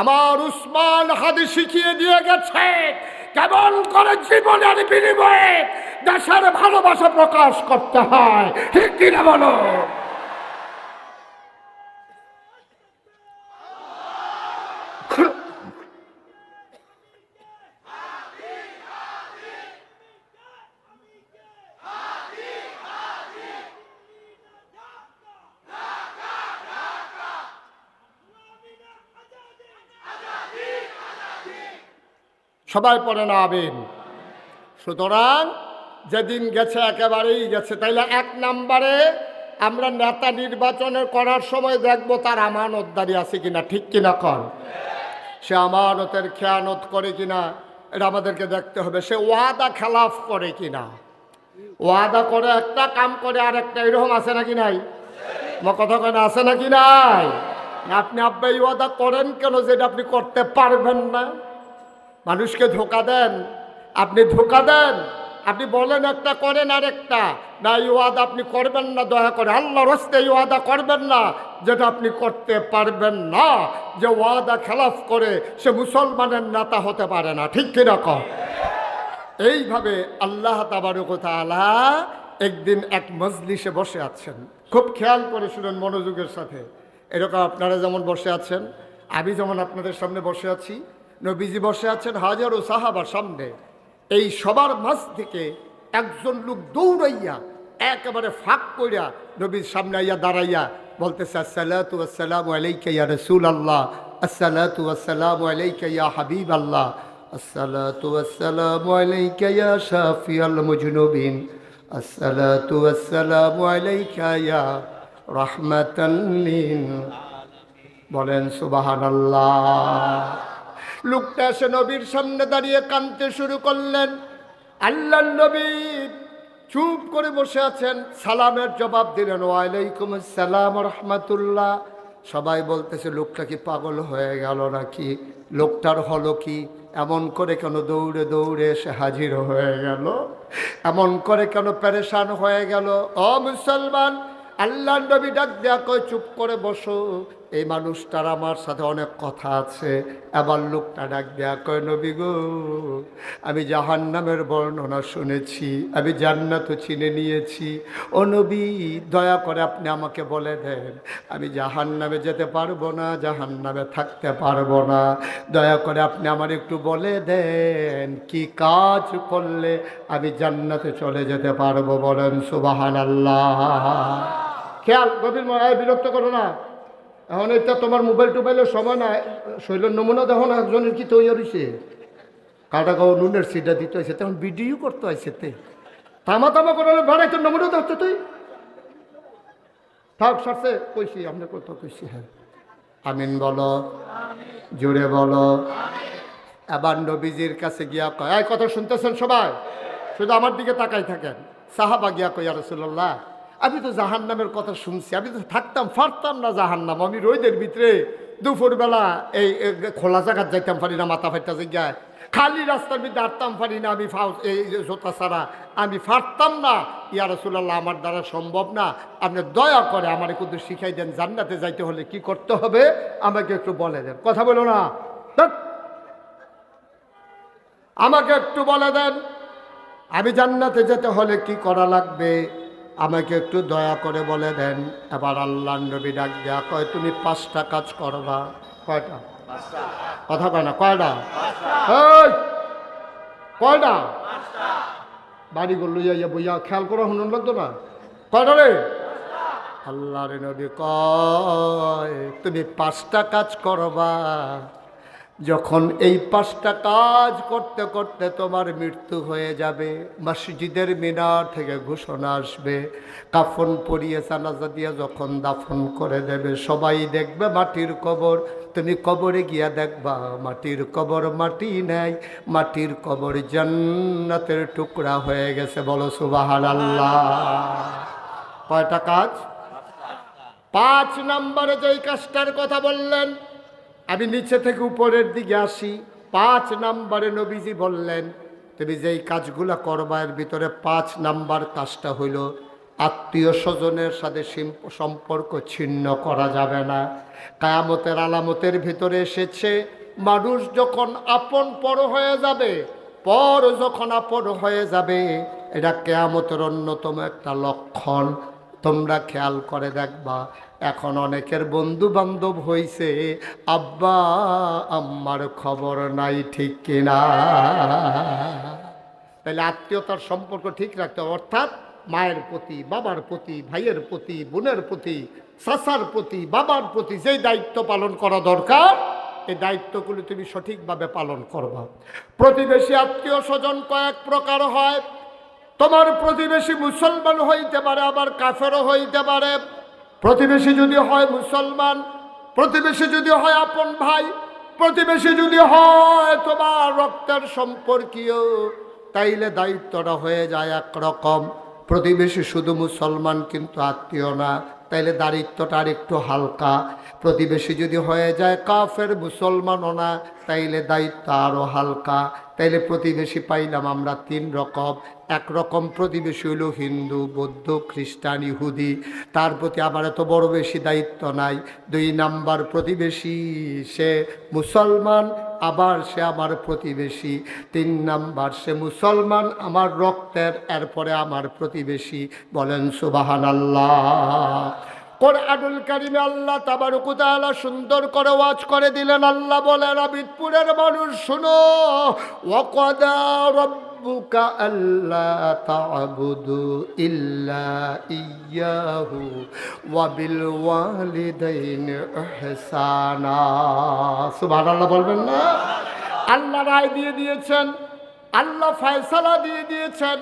আমার উসমান হাদিস শিখিয়ে দিয়ে গেছে কেমন করে জীবনের বিনিময়ে দেশের ভালোবাসা প্রকাশ করতে হয়, ঠিক কিনা বলো? সবাই পড়ে না আমিন। সুতরাং যেদিন গেছে একেবারেই গেছে। তাইলে এক নম্বরে আমরা নেতা নির্বাচনের করার সময় দেখব তার আমানতদারি আছে কিনা, ঠিক কিনা কর। সে আমানতের খেয়ানত করে কিনা এটা আমাদেরকে দেখতে হবে। সে ওয়াদা খেলাফ করে কিনা, ওয়াদা করে একটা কাম করে আর একটা, এরকম আছে নাকি নাই? কথা কেন আছে নাকি নাই? আপনি আব্বা এই ওয়াদা করেন কেন যেটা আপনি করতে পারবেন না? মানুষকে ধোকা দেন, আপনি ধোকা দেন, আপনি বলেন একটা করেন আর একটা। না, এই ওয়াদা আপনি করবেন না, দয়া করে আল্লাহর রাস্তায় এই ওয়াদা করবেন না যেটা আপনি করতে পারবেন না। যে ওয়াদা খেলাফ করে সে মুসলমানের নেতা হতে পারে না, ঠিক কিনা কও? এইভাবে আল্লাহ তাবারক ওয়া তাআলা একদিন এক মজলিসে বসে আছেন। খুব খেয়াল করে শুনেন মনোযোগের সাথে। এরকম আপনারা যেমন বসে আছেন, আমি যেমন আপনাদের সামনে বসে আছি, নবীজি বসে আছেন হাজারো সাহাবার সামনে। এই সবার মাঝ থেকে একজন লোক দৌড়াইয়া একেবারে ফাঁক কইরা নবীর সামনে আইয়া দাঁড়াইয়া বলতেছে, আসসালাতু ওয়াসসালামু আলাইকা ইয়া রাসূলুল্লাহ, আসসালাতু ওয়াসসালামু আলাইকা ইয়া হাবিবাল্লাহ, আসসালাতু ওয়াসসালামু আলাইকা ইয়া শাফিয়াল মুজনুবিন, আসসালাতু ওয়াসসালামু আলাইকা ইয়া রাহমাতাল লিল। বলেন সুবহানাল্লাহ। লোকটা এসে নবীর সামনে দাঁড়িয়ে কাঁদতে শুরু করলেন। আল্লাহর নবী চুপ করে বসে আছেন, সালামের জবাব দিলেন, ওয়ালাইকুম আসসালাম ওয়া রাহমাতুল্লাহ। সবাই বলতেছে লোকটা কি পাগল হয়ে গেল নাকি? লোকটার হলো কি? এমন করে কেন দৌড়ে দৌড়ে এসে হাজির হয়ে গেল? এমন করে কেন পেরেশান হয়ে গেল? ও মুসলমান, আল্লাহর নবী ডাক দেয়া কয়, চুপ করে বসো, এই মানুষটার আমার সাথে অনেক কথা আছে। এবার লোকটা ডাক দেয়া কয়, নবী গো, আমি জাহান্নামের বর্ণনা শুনেছি, আমি জান্নাতও চিনে নিয়েছি। ও নবী, দয়া করে আপনি আমাকে বলে দেন, আমি জাহান্নামে যেতে পারবো না, জাহান্নামে থাকতে পারবো না। দয়া করে আপনি আমার একটু বলে দেন কি কাজ করলে আমি জান্নাতে চলে যেতে পারবো। বলেন সুবহানাল্লাহ। খেয়াল, গভীর বিরক্ত করো না। এখন এটা তোমার মোবাইল টোবাইলের সময় না, শৈলের নমুনা দেখো না একজনের কি তৈরি হয়েছে, কাটা গাও নুনের সিটা দিতে হয়েছে, তখন ভিডিও করতে হয়েছে। তামা তামা করে ভাড়াই তোর নমুনা দেখছো তুই, থাক সারছে কইছি, আপনার কত কইছি। হ্যাঁ আমিন বলো, জোরে বলো। এবার নবীজির কাছে গিয়া কয়, এই কথা শুনতেছেন সবাই, শুধু আমার দিকে তাকাই থাকেন। সাহাবা গিয়া কয়, ইয়া রাসূলুল্লাহ, আমি তো জাহান্নামের কথা শুনছি, আমি তো থাকতাম পারতাম না জাহান্নাম। আমি রোদের ভিতরে দুপুরবেলা এই খোলা জায়গায় যাইতাম পারি না, মাথা ফাইটা জায়গায় খালি রাস্তার ভিতরে হাঁটতাম পারি না, আমি এই জোতা ছাড়া আমি পারতাম না। ইয়া রাসূলুল্লাহ, আমার দ্বারা সম্ভব না, আপনি দয়া করে আমার একটু শিখাই দেন, জান্নাতে যাইতে হলে কি করতে হবে আমাকে একটু বলে দেন। কথা বলো না, আমাকে একটু বলে দেন, আমি জান্নাতে যেতে হলে কি করা লাগবে আমাকে একটু দয়া করে বলে দেন। এবার আল্লাহর নবী ডাক দেয়া কয়, তুমি 5টা কাজ করবা। কয়টা? কথা কয় না, কয়টা? কয়টা? বাড়িগুলো লইয়া বইয়া খেয়াল করে শুনুন লাগতো না, কয়টা রে? আল্লাহর নবী কয়, তুমি 5টা কাজ করবা। যখন এই 5টা কাজ করতে করতে তোমার মৃত্যু হয়ে যাবে, মসজিদের মিনার থেকে ঘোষণা আসবে, কাফন পরিয়ে জানাজা দিয়ে যখন দাফন করে দেবে, সবাই দেখবে মাটির কবর। তুমি কবরে গিয়া দেখবা মাটির কবর মাটি নেই, মাটির কবর জান্নাতের টুকরা হয়ে গেছে। বলো সুবহানাল্লাহ। কয়টা কাজ? 5 নম্বরে যেই কাজটার কথা বললেন, আমি নিচে থেকে উপরের দিকে আসি। 5 নম্বরে নবীজি বললেন, তুমি যেই কাজগুলা করবা এর ভিতরে 5 নাম্বার কাজটা হইল, আত্মীয় স্বজনের সাথে সম্পর্ক ছিন্ন করা যাবে না। কিয়ামতের আলামতের ভিতরে এসেছে, মানুষ যখন আপন পর হয়ে যাবে, পর যখন আপন হয়ে যাবে, এটা কিয়ামতের অন্যতম একটা লক্ষণ। তোমরা খেয়াল করে দেখবা, এখন অনেকের বন্ধু বান্ধব হইছে, আব্বা আম্মার খবর নাই, ঠিক কিনা? তাহলে আত্মীয়তার সম্পর্ক ঠিক রাখতে হবে, অর্থাৎ মায়ের প্রতি, বাবার প্রতি, ভাইয়ের প্রতি, বোনের প্রতি, চাচার প্রতি, বাবার প্রতি যেই দায়িত্ব পালন করা দরকার, এই দায়িত্বগুলি তুমি সঠিকভাবে পালন করবা। প্রতিবেশী আত্মীয় স্বজন কয়েক প্রকার হয়। তোমার প্রতিবেশী মুসলমান হইতে পারে, আবার কাফেরও হইতে পারে। প্রতিবেশী যদি হয় মুসলমান, প্রতিবেশী যদি হয় আপন ভাই, প্রতিবেশী যদি হয় তোমার রক্তের সম্পর্কীয়, তাইলে দায়িত্বটা হয়ে যায় একরকম। প্রতিবেশী শুধু মুসলমান কিন্তু আত্মীয় না, তাইলে দায়িত্বটা আর একটু হালকা। প্রতিবেশী যদি হয়ে যায় কাফের, মুসলমানও না, তাইলে দায়িত্ব আরও হালকা। তাইলে প্রতিবেশী পাইলাম আমরা তিন রকম। একরকম প্রতিবেশী হলো হিন্দু, বৌদ্ধ, খ্রিস্টান, ইহুদি, তার প্রতি আমার এত বড় বেশি দায়িত্ব নাই। দুই নাম্বার প্রতিবেশী, সে মুসলমান, আবার সে আমার প্রতিবেশী। তিন নাম্বার, সে মুসলমান আমার রক্তের, এরপরে আমার প্রতিবেশী। বলেন সুবহানাল্লাহ। কোরআনুল কারীমে আল্লাহ তাবারক ওয়া তাআলা সুন্দর করে ওয়াজ করে দিলেন। আল্লাহ বলেন, আবিদপুরের মানুষ শুনো, ওয়া ক্বাদা রাব্বুকা আল্লা তা'বুদু ইল্লা ইয়্যাহু ওয়া বিল ওয়ালিদাইনি ইহসানা। সুবহানাল্লাহ বলবেন না? আল্লাহ রায় দিয়ে দিয়েছেন, আল্লাহ ফয়সালা দিয়ে দিয়েছেন,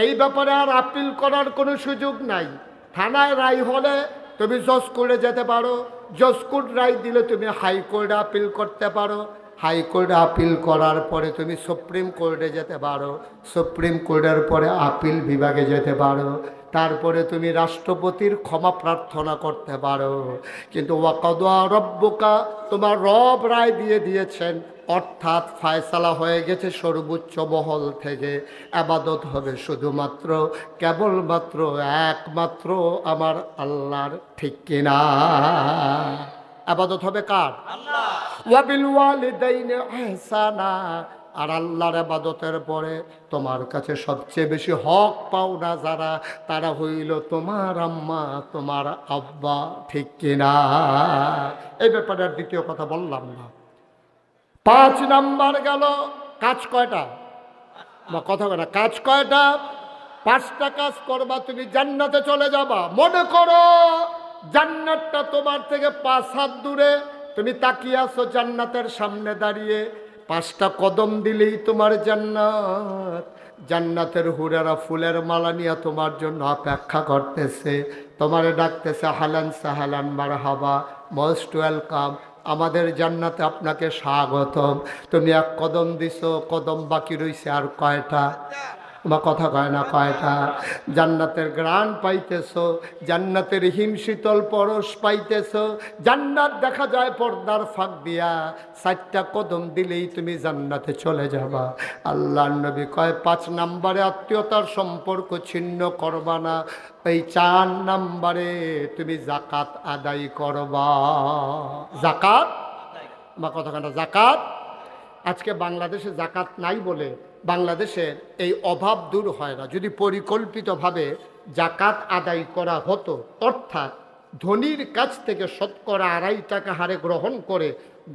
এই ব্যাপারে আর আপিল করার কোনো সুযোগ নাই। থানায় রায় হলে তুমি জজ কোর্টে যেতে পারো, জজ কোর্ট রায় দিলে তুমি হাইকোর্টে আপিল করতে পারো, হাইকোর্টে আপিল করার পরে তুমি সুপ্রিম কোর্টে যেতে পারো, সুপ্রিম কোর্টের পরে আপিল বিভাগে যেতে পারো, তারপরে তুমি রাষ্ট্রপতির ক্ষমা প্রার্থনা করতে পারো। কিন্তু ওয়াকাদা রব্বুকা, তোমার রব রায় দিয়ে দিয়েছেন, অর্থাৎ ফায়সালা হয়ে গেছে সর্বোচ্চ মহল থেকে। আবাদত হবে শুধুমাত্র, কেবলমাত্র, একমাত্র আমার আল্লাহর, ঠিক কিনা? আবাদত হবে কার? আল্লাহ। ওয়া বিল ওয়ালিদাইনি ইহসানা। আর আল্লাহর ইবাদতের পরে তোমার কাছে সবচেয়ে বেশি হক পাওনা যারা, তারা হইল তোমার আম্মা, তোমার আব্বা, ঠিক কিনা? এই ব্যাপারে আর দ্বিতীয় কথা বললাম না। 5 নাম্বার গেল। কাজ কয়টা? বা কথা বলে কাজ কয়টা? 5টা কাজ করবা, তুমি জান্নাতে চলে যাবা। মনে করো জান্নাতটা তোমার থেকে 5 হাত দূরে, তুমি তাকিয়ে আছো জান্নাতের সামনে দাঁড়িয়ে, 5টা কদম দিলেই তোমার জান্নাত। জান্নাতের হুরেরা ফুলের মালা নিয়ে তোমার জন্য অপেক্ষা করতেছে, তোমারে ডাকতেছে, হালান সাহালান মারহাবা, মোস্ট ওয়েলকাম, আমাদের জান্নাতে আপনাকে স্বাগতম। তুমি এক কদম দিছো, কদম বাকি রইছে আর কয়টা? বা কথা কয় না, কয়টা? জান্নাতের গ্রাণ পাইতেছো, জান্নাতের হিমশীতল পরশ পাইতেছো, জান্নাত দেখা যায় পর্দার ফাঁক দিয়া। 4টা কদম দিলেই তুমি জান্নাতে চলে যাবা। আল্লাহর নবী কয় 5 নাম্বারে আত্মীয়তার সম্পর্ক ছিন্ন করবা না, এই 4 নাম্বারে তুমি জাকাত আদায় করবা। জাকাত বা কথা কয় না, জাকাত। আজকে বাংলাদেশে জাকাত নাই বলে বাংলাদেশের এই অভাব দূর হয় না। যদি পরিকল্পিতভাবে জাকাত আদায় করা হতো, অর্থাৎ ধনীর কাছ থেকে শতকরা 2.5 টাকা হারে গ্রহণ করে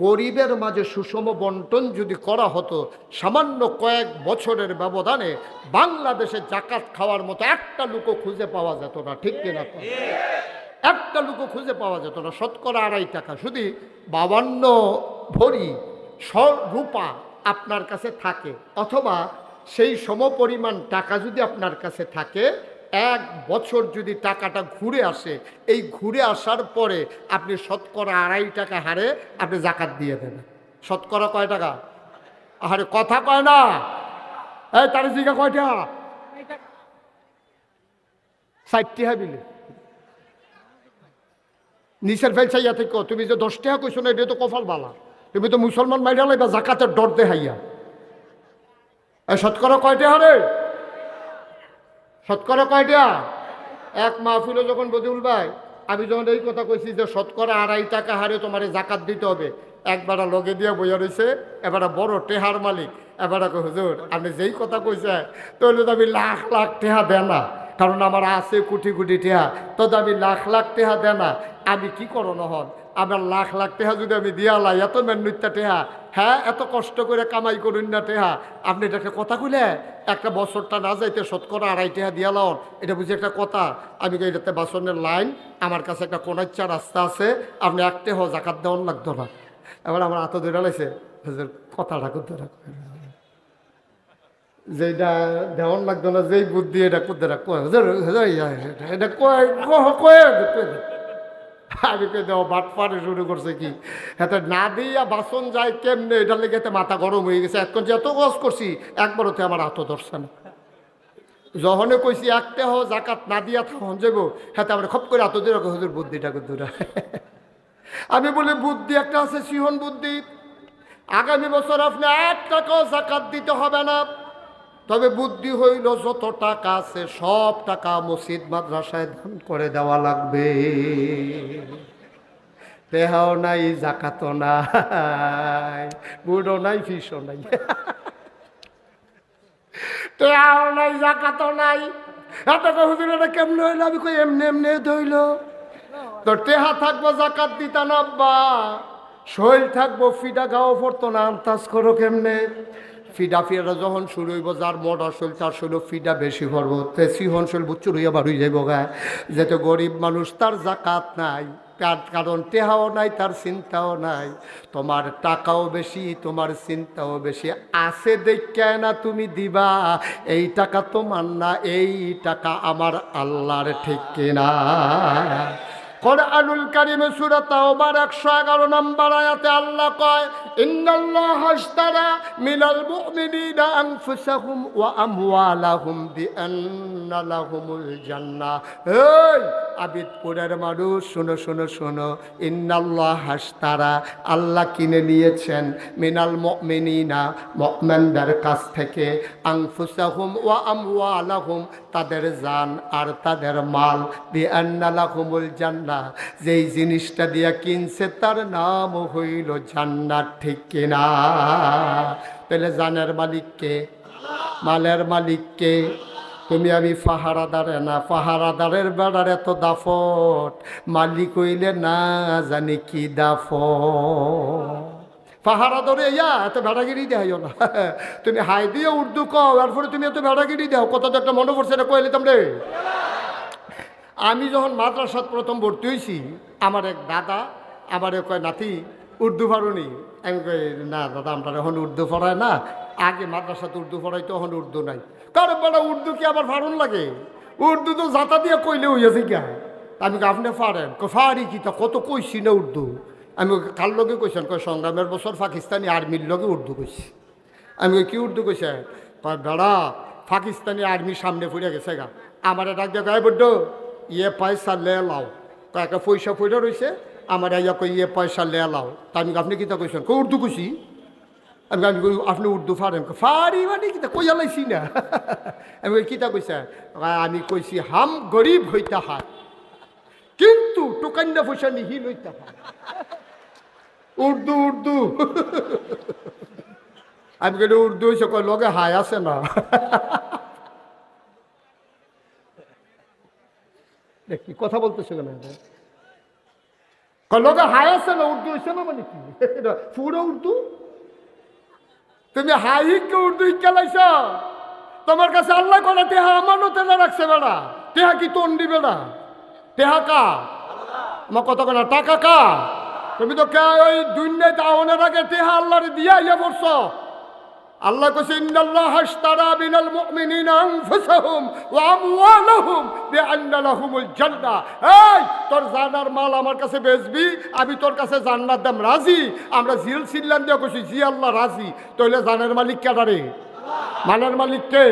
গরিবের মাঝে সুষম বন্টন যদি করা হতো, সামান্য কয়েক বছরের ব্যবধানে বাংলাদেশে জাকাত খাওয়ার মতো একটা লোকও খুঁজে পাওয়া যেত না, ঠিক কিনা? একটা লোকও খুঁজে পাওয়া যেত না। শতকরা 2.5 টাকা, শুধু 52 ভরি রূপা আপনার কাছে থাকে, অথবা সেই সমপরিমাণ টাকা যদি আপনার কাছে থাকে, 1 বছর যদি টাকাটা ঘুরে আসে, এই ঘুরে আসার পরে আপনি শতকরা 2.5 টাকা হারে আপনি জাকাত দিয়ে দেবেন। শতকরা কয় টাকা? আরে কথা কয় না, এই তার জিগা কয়টা? 60 টাকা বিলে নিচের ফেল চাইয়া থেকে তুমি যে 10 টাকা কইছো না, এটা তো কপাল বালা। তুমি তো মুসলমান মাইরা লাইবা জাকাতের ডর দেখাইয়া। এই শতকরা কয়টা হারে? শতকরা কয়টা? এক মাহফিলে যখন বদিউল ভাই আমি যখন এই কথা কইছি যে শতকরা 2.5 টাকা হারে তোমার জাকাত দিতে হবে, একবার লগে দিয়ে বইয়া রয়েছে, এবার বড় টেহার মালিক, এবার হুজুর আপনি যেই কথা কইছে তাহলে তো আমি লাখ লাখ টেহা দেন না, কারণ আমার আছে কোটি কোটি টেহা, তো আমি লাখ লাখ টেহা দেন না, আমি কি করো নহন আমার লাখ লাখ টেহা যদি আমি দিয়ালাই এত মেন্নুত্যা টেহা, হ্যাঁ এত কষ্ট করে কামাই করুন না টেহা, আপনি এটাকে কথা কইলে একটা বছরটা না যাইতে শতকরা 2.5 টাকা দিয়া লন, এটা বুঝি একটা কথা? আমি এটাতে বাসনের লাইন, আমার কাছে একটা কোনাচ্চা রাস্তা আছে, আপনি একটা জাকাত দেওয়ান লাগতো না। এবার আমার হাতে ধরে লাইছে কথাটা করতে রাখবে যেটা দেওয়ান লাগতো না, যেই বুদ্ধি এটা করতে রাখবো এটা কয়ে আমি কে দেওয়া বাট পারে শুরু করছে কি হাতে না দিয়া বাসন যায় কেমনে, এটা লেগে মাথা গরম হয়ে গেছে। এখন যে এত গজ করছি একবারও তো আমার হাতও ধরছে না। যখনে কইছি একটা জাকাত না দিয়া তখন যাবো হাতে আমরা খপ করে হাত দিয়ে হুজুর বুদ্ধিটা দূরা। আমি বলি বুদ্ধি একটা আছে, সিহন বুদ্ধি। আগামী বছর আপনি 1 টাকাও জাকাত দিতে হবে না, তবে বুদ্ধি হইল যত টাকা আছে সব টাকা মসজিদ মাদ্রাসায় দান করে দেওয়া লাগবে। টেহাও নাই, জাকাতও নাই, বুড়ো নাই, ফিসও নাই, টেহাও নাই, জাকাতও নাই। হুজুর এটা কেমনে হইল? আমি কই এমনি এমনি ধইল তো টেহা থাকবো জাকাত দিতা না বা শৈল থাকবো ফিডা গাও পড়তো না, আন্তাজ করো কেমনে? ফিডা ফিডা যখন শুরু হইব, যার মোটা শৈল তার শৈল ফিডা বেশি পড়বো, তে সিহন শৈল বুচ্চুর হইয়া বার হয়ে যাইব গা। যেহেতু গরিব মানুষ তার জাকাত নাই, কারণ টেহাও নাই, তার চিন্তাও নাই। তোমার টাকাও বেশি, তোমার চিন্তাও বেশি, আছে দেখায় না তুমি দিবা, এই টাকা তোমার না, এই টাকা আমার আল্লাহর, ঠিক কিনা? কুরআনুল কারীমে সূরা তাওবার 111 নম্বর আয়াতে আল্লাহ কয়, ইন্নাল্লাহা আশতারা মিনাল মুমিনিনা আনফুসাহুম ওয়া আমওয়ালাহুম বিআন্না লাহুমুল জান্নাহ। এই আবিদপুরের মানুষ শোনো শোনো শোনো, ইন্নাল্লাহা আশতারা, আল্লাহ কিনে নিয়েছেন, মিনাল মুমিনিনা, মুমিনদের কাছ থেকে, আনফুসাহুম ওয়া আমওয়ালাহুম, তাদের জান আর তাদের মাল, বিআন্না লাহুমুল জান্নাহ, যেই জিনিসটা দিয়া কিনছে তার নাম হইল জান্নাত, ঠিক কিনা? তাহলে জানের মালিককে, মালের মালিককে। তুমি আমি ফাহারাদারে না, ফাহারাদারের বেড়ার এত দাফট, মালিক হইলে না জানি কি দাফট। পাহারা ধরে ইয়া এত ভেড়াগিরি দেখাইও না। তুমি হাই দিয়ে উর্দু কও, এরপরে তুমি এত ভেড়াগিরি দাও, কত তো একটা মনে পড়ছে, এটা কইলে তোমরে। আমি যখন মাদ্রাসাত প্রথম ভর্তি হয়েছি, আমার এক দাদা আমার কয়, নাতি উর্দু পড়ুনি? আমি কই, না দাদা আমরা এখন উর্দু পড়ায় না, আগে মাদ্রাসাত উর্দু পড়াইতো, এখন উর্দু নাই। কারণ বড় উর্দু কি আবার ফারুন লাগে? উর্দু তো জাতা দিয়ে কইলে হইয়াছে কি? আমি আপনি পারেন? ফারি কি তা কত কইছি না উর্দু। আমি কার লগে কইছেন? কয় সংগ্রামের বছর পাকিস্তানি আর্মির লগে উর্দু কইছি। আমি কি উর্দু কইছে? কয় বেড়া পাকিস্তানি আর্মির সামনে ফুড়ে গেছে গা। আমার ডাক দিয়ে কয়, বড্ড ইয়ে পয়সা লে লাও, কয় একটা পয়সা ফুটে রয়েছে, আমার ইয়া কই ইয়ে পয়সা লে লাও। তা আমি আপনি কিতা কইছেন? কই উর্দু কইছি। আমি আমি কই আপনি উর্দু পারেন? ফারি মানে কিতা কইয়া লাইছি না। আমি কই কিতা কইছে? আমি কইছি হাম গরিব হইতা হয় কিন্তু টোকান্না পয়সা নিহিল হইতা হয়। উর্দু উর্দু। আমি কই উর্দু হইছে, কয় লগে হাই আছে না। কি কথা বলতেছে কেন? লগে হাই আছে না, উর্দু হইছে না মানে কি? পুরো উর্দু। তুমি হাই হিকে উর্দু হিকে লাইছ? তোমার কাছে আল্লাহ করে টেহা আমানতে না রাখছে বেড়া? টেহা কি তোন দিবে না? টেহা কা? আমার কথা কেনা টাকা কা? তুমি তো কে ওই দুনিয়াতে আওয়ানোর আগে টেহা আল্লাহরে দিয়া ইয়া পড়ছ। আল্লাহ কইছে, ইন্নাল্লাহা আশতারা মিনাল মুমিনিনা আনফুসাহুম ওয়া আমওয়ালাহুম বিআন্না লাহুমুল জান্নাহ। এই তোর জানার মাল আমার কাছে বেচবি, আমি তোর কাছে জান্নাত দাম রাজি। আমরা জিল সিল্লান দিয়ে কইছি জি আল্লাহ রাজি। তাহলে জানের মালিক কেডারে? মালের মালিক কে?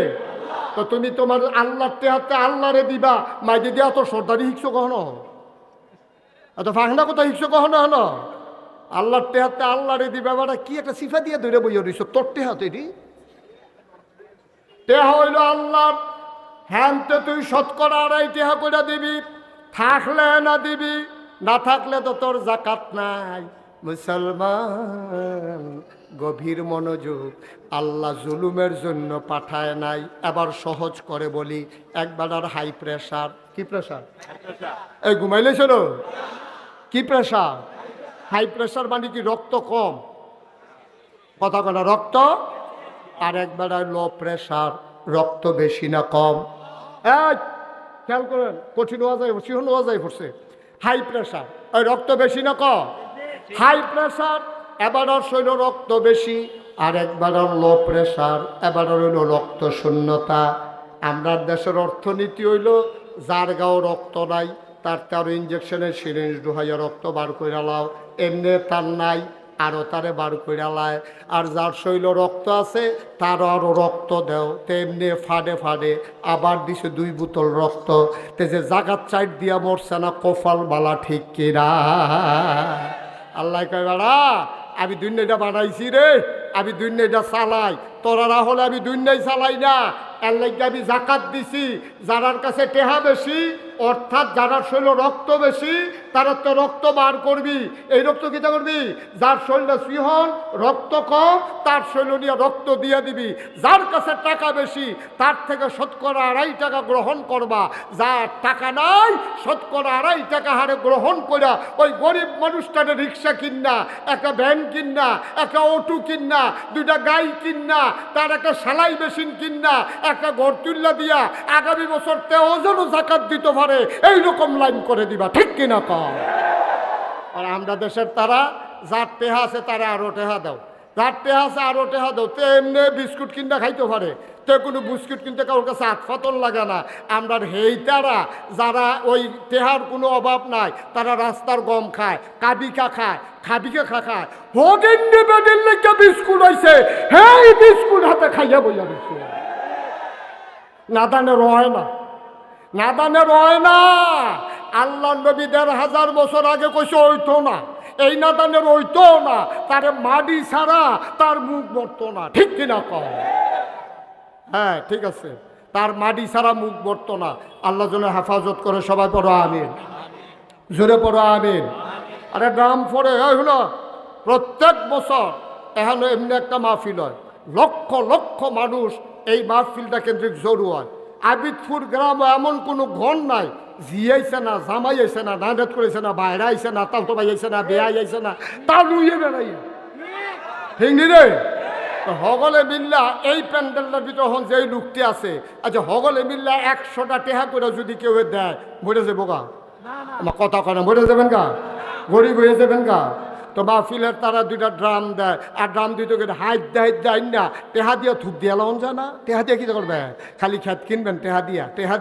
তো তুমি তোমার আল্লাহর টেহাতে আল্লাহরে দিবা, মাইকে দিয়া তোর সর্দারি হিকছো কখনো? এত ফাংনা কথা হিকছো কখনো? হলো আল্লাহর টেহাতে আল্লাহরে দিবা, বেটা কি একটা সিফা দিয়ে ধরে বইয়া রইছ? তোর টেহাতে এটি টেহা হইল আল্লাহর, হ্যাঁ তো তুই শতকরা 2.5 টাকা করে দিবি, থাকলে না দিবি, না থাকলে তো তোর জাকাত নাই। মুসলমান গভীর মনোযোগ, আল্লাহ জুলুমের জন্য পাঠায় নাই। এবার সহজ করে বলি, একবার আর হাই প্রেশার, কি প্রেশার? এই ঘুমাইলেছিল কি প্রেশার? হাই প্রেশার মানে কি রক্ত কম, কথা কনা রক্ত। আর একবার লো প্রেশার, রক্ত বেশি না কম? খেয়াল করেন, কঠিন হওয়া যায়, শিহন হওয়া যায় পড়ছে। হাই প্রেশার, ওই রক্ত বেশি না কম? হাই প্রেশার এবার শৈল রক্ত বেশি, আর একবার লো প্রেশার এবার হইল রক্ত শূন্যতা। আমরা দেশের অর্থনীতি হইল যার গাও রক্ত নাই তার তার ইঞ্জেকশনের সিরিঞ্জ ঢুকাইয়া রক্ত বার করে লাও, এমনি তার নাই আরও তারে বার করে লায়। আর যার শৈল রক্ত আছে তার আরও রক্ত দেও, তেমনি ফাডে ফাডে আবার দিছে 2 বোতল রক্ত। তে যে জাগাত চাইট দিয়া মরছে না, কপাল বালা ঠিক কিনা? আল্লাহ কয় বাড়া আমি দুনিয়াটা বানাইছি রে, আমি দুনিয়াটা চালাই, তোরা হলে আমি দুনিয়ায় চালাই না। এর লাগে আমি জাকাত দিছি। যারার কাছে টেহা বেশি, অর্থাৎ যারা শরীর রক্ত বেশি, তারা তো রক্ত বার করবি। এই রক্ত কিতা করবি? যার শরীরে সিহন রক্ত কম, তার শরীর নিয়ে রক্ত দিয়ে দিবি। যার কাছে টাকা বেশি, তার থেকে শতকরা 2.5 টাকা গ্রহণ করবা। যার টাকা নাই, শতকরা 2.5 টাকা হারে গ্রহণ করা ওই গরিব মানুষটারে রিক্সা কিনা, একটা ভ্যান কিনা, একটা অটো কিনা, 2টা গাই কিনা, তার একটা সেলাই মেশিন কিনা, একটা ঘর তুল্লা দিয়া আগামী বছর তেও যেন জাকাত দিতে পারে, এইরকম লাইন করে দিবা, ঠিক কিনা কম? আর আমরা দেশের তারা যার টেহা আছে তারা আরো টেহা দাও, যার টেহা আছে আরো টেহা দাও। তো এমনি বিস্কুট কিনতে খাইতে পারে, তো কোনো বিস্কুট কিনতে কারোর কাছে আতফাতন লাগে না। আমরা হেই তারা যারা ওই টেহার কোনো অভাব নাই, তারা রাস্তার গম খায়, কাবিকা খায়, খাবিকা খায়। হোগেন বেডের লেগে বিস্কুট হয়েছে, হ্যাঁ বিস্কুট হাতে খাইয়া বইয়া দিচ্ছে। নাদানে রয় না, নাদানে রয় না। আল্লাহ নবী 1500 বছর আগে কইছে ওইতো না, এই নাদানের ওইতো না, তার মাটি ছাড়া তার মুখ বর্তো না, ঠিক কিনা কম? হ্যাঁ ঠিক আছে, তার মাটি ছাড়া মুখ বর্তো না। আল্লাহ যেন হেফাজত করে, সবাই পড়ো আমিন, জোরে পড়ো আমিন। আরে গ্রাম পড়ে হলো প্রত্যেক বছর এখন এমনি একটা মাহফিল হয়, লক্ষ লক্ষ মানুষ এই মাহফিলটা কেন্দ্রিক জড়ো হয়। আবিদপুর গ্রাম এমন কোনো ঘর নাই জিয়াইছে না, জামাই আইছে না, নাডাত করেছে না, বাইরে আইছে না, তালতো ভাই আইছে না, বেয়াই আইছে না, তা লুইয়ে বেড়াই হিঙ্গি রে। হগলে মিল্লা এই প্যান্ডেলটার ভিতর হন যে লোকটি আছে, আচ্ছা হগলে মিল্লা 100টা টেহা করে যদি কেউ দেয়, মরে যাবো গা? আমার কথা কয় না, মরে যাবেন গা, গরিব হয়ে যাবেন গা। তো মাহফিলের তারা 2টা ড্রাম দেয়, আর ড্রাম দিতে গেলে হাইট দেয় না, টেহা দিয়া থুপ দিয়া লাউন যায় না। টেহা দিয়া কী করবে? খালি খেত কিনবেন টেহা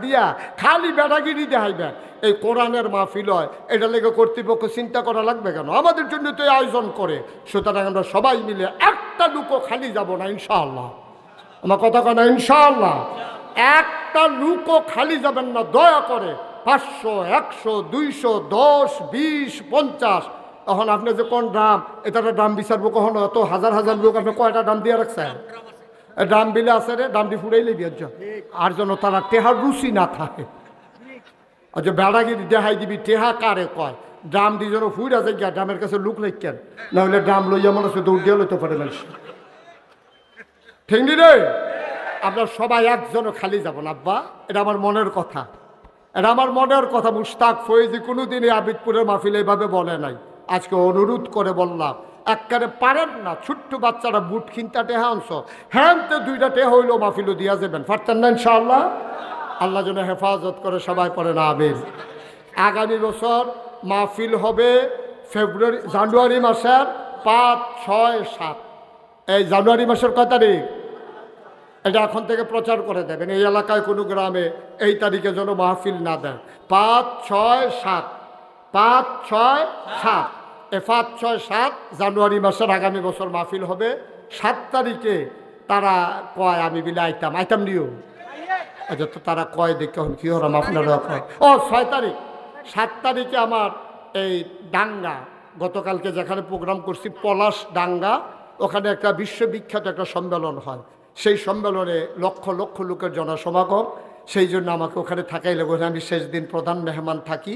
দিয়া খালি বেড়াগিরি দেখাইবেন। এই কোরআনের মাহফিল হয়, এটা লেগে কর্তৃপক্ষ চিন্তা করা লাগবে কেন? আমাদের জন্য তো আয়োজন করে। সুতরাং আমরা সবাই মিলে একটা লুকও খালি যাব না ইনশাআল্লাহ। আমার কথা কয় না ইনশাআল্লাহ? একটা লুকও খালি যাবেন না, দয়া করে। 500, 100, 200, 10, 20, 50। এখন আপনি যে কোন ড্রাম, এটা ড্রাম বিচারবো কখনো? এত হাজার হাজার লোক আপনি কয়টা ড্রাম দিয়ে রাখছেন? ড্রাম বিলে আছে রে, ড্রামটি ফুরাই লিবি আর জন্য তারা টেহার রুচি না থাকে। আচ্ছা বেড়াগিরি দেখাই দিবি, টেহা কারে কয়? ড্রাম দিয়ে যেন ফুরা যায় গিয়া, ড্রামের কাছে লুক রেখেন, নাহলে ড্রাম লইয়া মনে হচ্ছে দৌড় দিয়ে লইতে পারে মানুষ, ঠিক নি রে? আপনার সবাই একজনও খালি যাব না আব্বা, এটা আমার মনের কথা, এটা আমার মনের কথা। মুশতাক ফয়েজি কোনোদিনই আবিদপুরের মাহফিল এইভাবে বলে নাই, আজকে অনুরোধ করে বললাম। একবারে পারেন না, ছোট্ট বাচ্চারা বুট কিনতে টেহা আনছ, হ্যাঁ তো 2টা টেহা হইলেও মাহফিলও দিয়া যাবেন, পারতেন না ইনশাআল্লাহ? আল্লাহ যেন হেফাজত করে, সবাই পড়ে না আমিন। আগামী বছর মাহফিল হবে জানুয়ারি মাসের 5, 6, 7। এই জানুয়ারি মাসের কয় তারিখ? এটা এখন থেকে প্রচার করে দেবেন, এই এলাকায় কোনো গ্রামে এই তারিখে যেন মাহফিল না দেয়। 5, 6, 7, 5, 6, 7, 5, 6, 7 জানুয়ারি মাসের আগামী বছর মাহফিল হবে। 7 তারিখে তারা কয় আমি বিলে আইতাম নিও। আচ্ছা তো তারা কয় দেখে কি হলাম আপনারা কয়? ও 6 তারিখ। 7 তারিখে আমার এই ডাঙ্গা, গতকালকে যেখানে প্রোগ্রাম করছি পলাশ ডাঙ্গা, ওখানে একটা বিশ্ববিখ্যাত একটা সম্মেলন হয়। সেই সম্মেলনে লক্ষ লক্ষ লোকের জনসমাগম। সেই জন্য আমাকে ওখানে থাকাই লাগবে। আমি শেষ দিন প্রধান মেহমান থাকি।